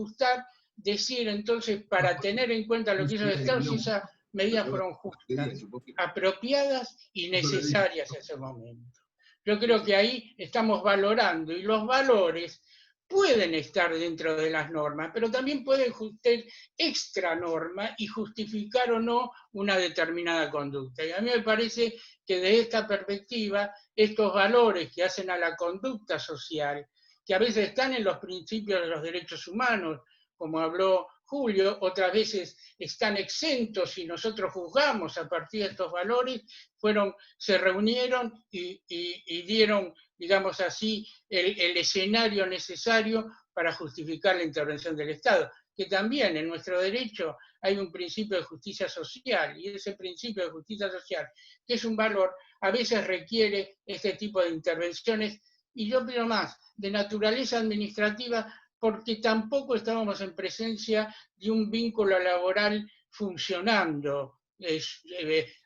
decir entonces, para tener en cuenta lo que hizo el Estado, si esas medidas fueron justas, apropiadas y necesarias en ese momento. Yo creo que ahí estamos valorando, y los valores pueden estar dentro de las normas, pero también pueden ser extra norma y justificar o no una determinada conducta. Y a mí me parece que desde esta perspectiva, estos valores que hacen a la conducta social, que a veces están en los principios de los derechos humanos, como habló Julio, otras veces están exentos y nosotros juzgamos a partir de estos valores, se reunieron y dieron, digamos así, el escenario necesario para justificar la intervención del Estado. Que también en nuestro derecho hay un principio de justicia social, y ese principio de justicia social, que es un valor, a veces requiere este tipo de intervenciones, y yo pido más, de naturaleza administrativa, porque tampoco estábamos en presencia de un vínculo laboral funcionando,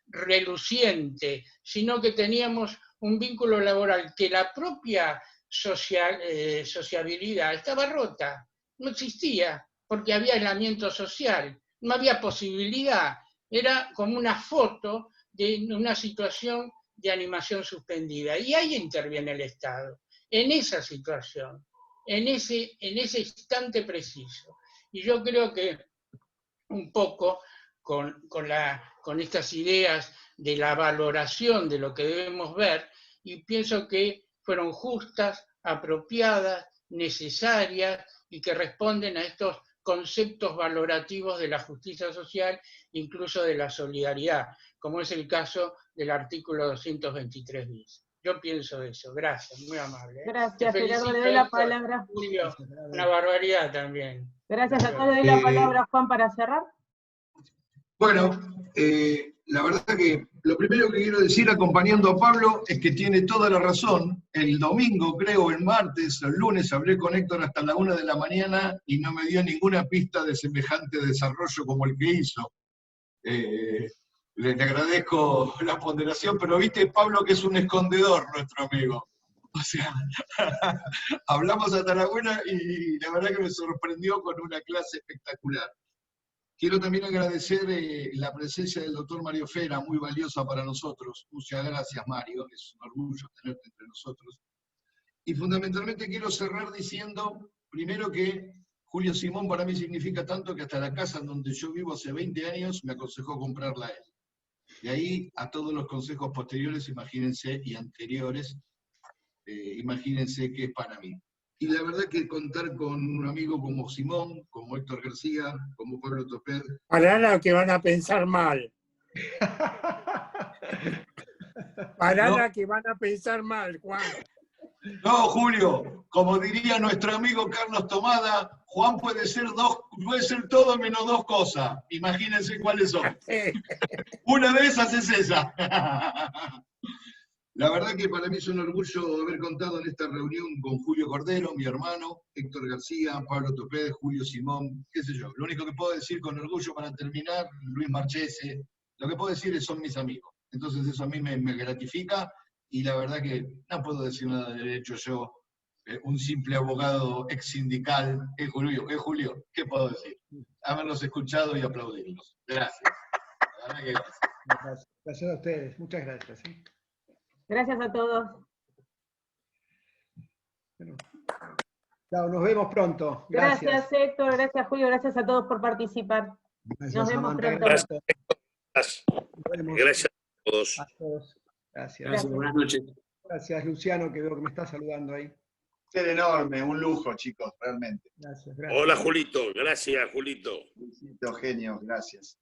reluciente, sino que teníamos un vínculo laboral que la propia sociabilidad estaba rota, no existía, porque había aislamiento social, no había posibilidad, era como una foto de una situación de animación suspendida, y ahí interviene el Estado, en esa situación, en ese instante preciso. Y yo creo que un poco con estas ideas de la valoración de lo que debemos ver, y pienso que fueron justas, apropiadas, necesarias, y que responden a estos conceptos valorativos de la justicia social, incluso de la solidaridad, como es el caso del artículo 223 bis. Yo pienso eso. Gracias, muy amable. Gracias, Gerardo. Le doy la palabra. Julio, una barbaridad también. Gracias a todos. Le doy la palabra, Juan, para cerrar. Bueno, la verdad que lo primero que quiero decir, acompañando a Pablo, es que tiene toda la razón. El domingo, creo, el martes, el lunes, hablé con Héctor hasta la 1 de la mañana y no me dio ninguna pista de semejante desarrollo como el que hizo. Le agradezco la ponderación, pero viste, Pablo, que es un escondedor nuestro amigo. O sea, hablamos hasta la 1 y la verdad que me sorprendió con una clase espectacular. Quiero también agradecer la presencia del doctor Mario Fera, muy valiosa para nosotros. Muchas gracias, Mario, es un orgullo tenerte entre nosotros. Y fundamentalmente quiero cerrar diciendo, primero, que Julio Simón para mí significa tanto que hasta la casa en donde yo vivo hace 20 años me aconsejó comprarla a él. De ahí a todos los consejos posteriores, imagínense, y anteriores, imagínense que es para mí. Y la verdad que contar con un amigo como Simón, como Héctor García, como Pablo Topet... Pará que van a pensar mal. Pará que van a pensar mal, Juan. No, Julio, como diría nuestro amigo Carlos Tomada, Juan puede ser todo menos dos cosas. Imagínense cuáles son. Una de esas es esa. La verdad que para mí es un orgullo haber contado en esta reunión con Julio Cordero, mi hermano, Héctor García, Pablo Topet, Julio Simón, qué sé yo. Lo único que puedo decir con orgullo para terminar, Luis Marchese, lo que puedo decir es son mis amigos. Entonces eso a mí me gratifica y la verdad que no puedo decir nada de derecho yo, un simple abogado ex sindical. Julio, ¿qué puedo decir? Haberlos escuchado y aplaudirlos. Gracias. La verdad que gracias. Gracias a ustedes, muchas gracias. ¿Sí? Gracias a todos. Bueno, chao, nos vemos pronto. Gracias, Héctor, gracias, Julio, gracias a todos por participar. Gracias, nos vemos Samantha, pronto. Gracias a todos. Gracias. Buenas noches. Gracias, Luciano, que veo que me está saludando ahí. Ser enorme, un lujo, chicos, realmente. Gracias. Hola, Julito. Gracias, Julito. Genio, gracias.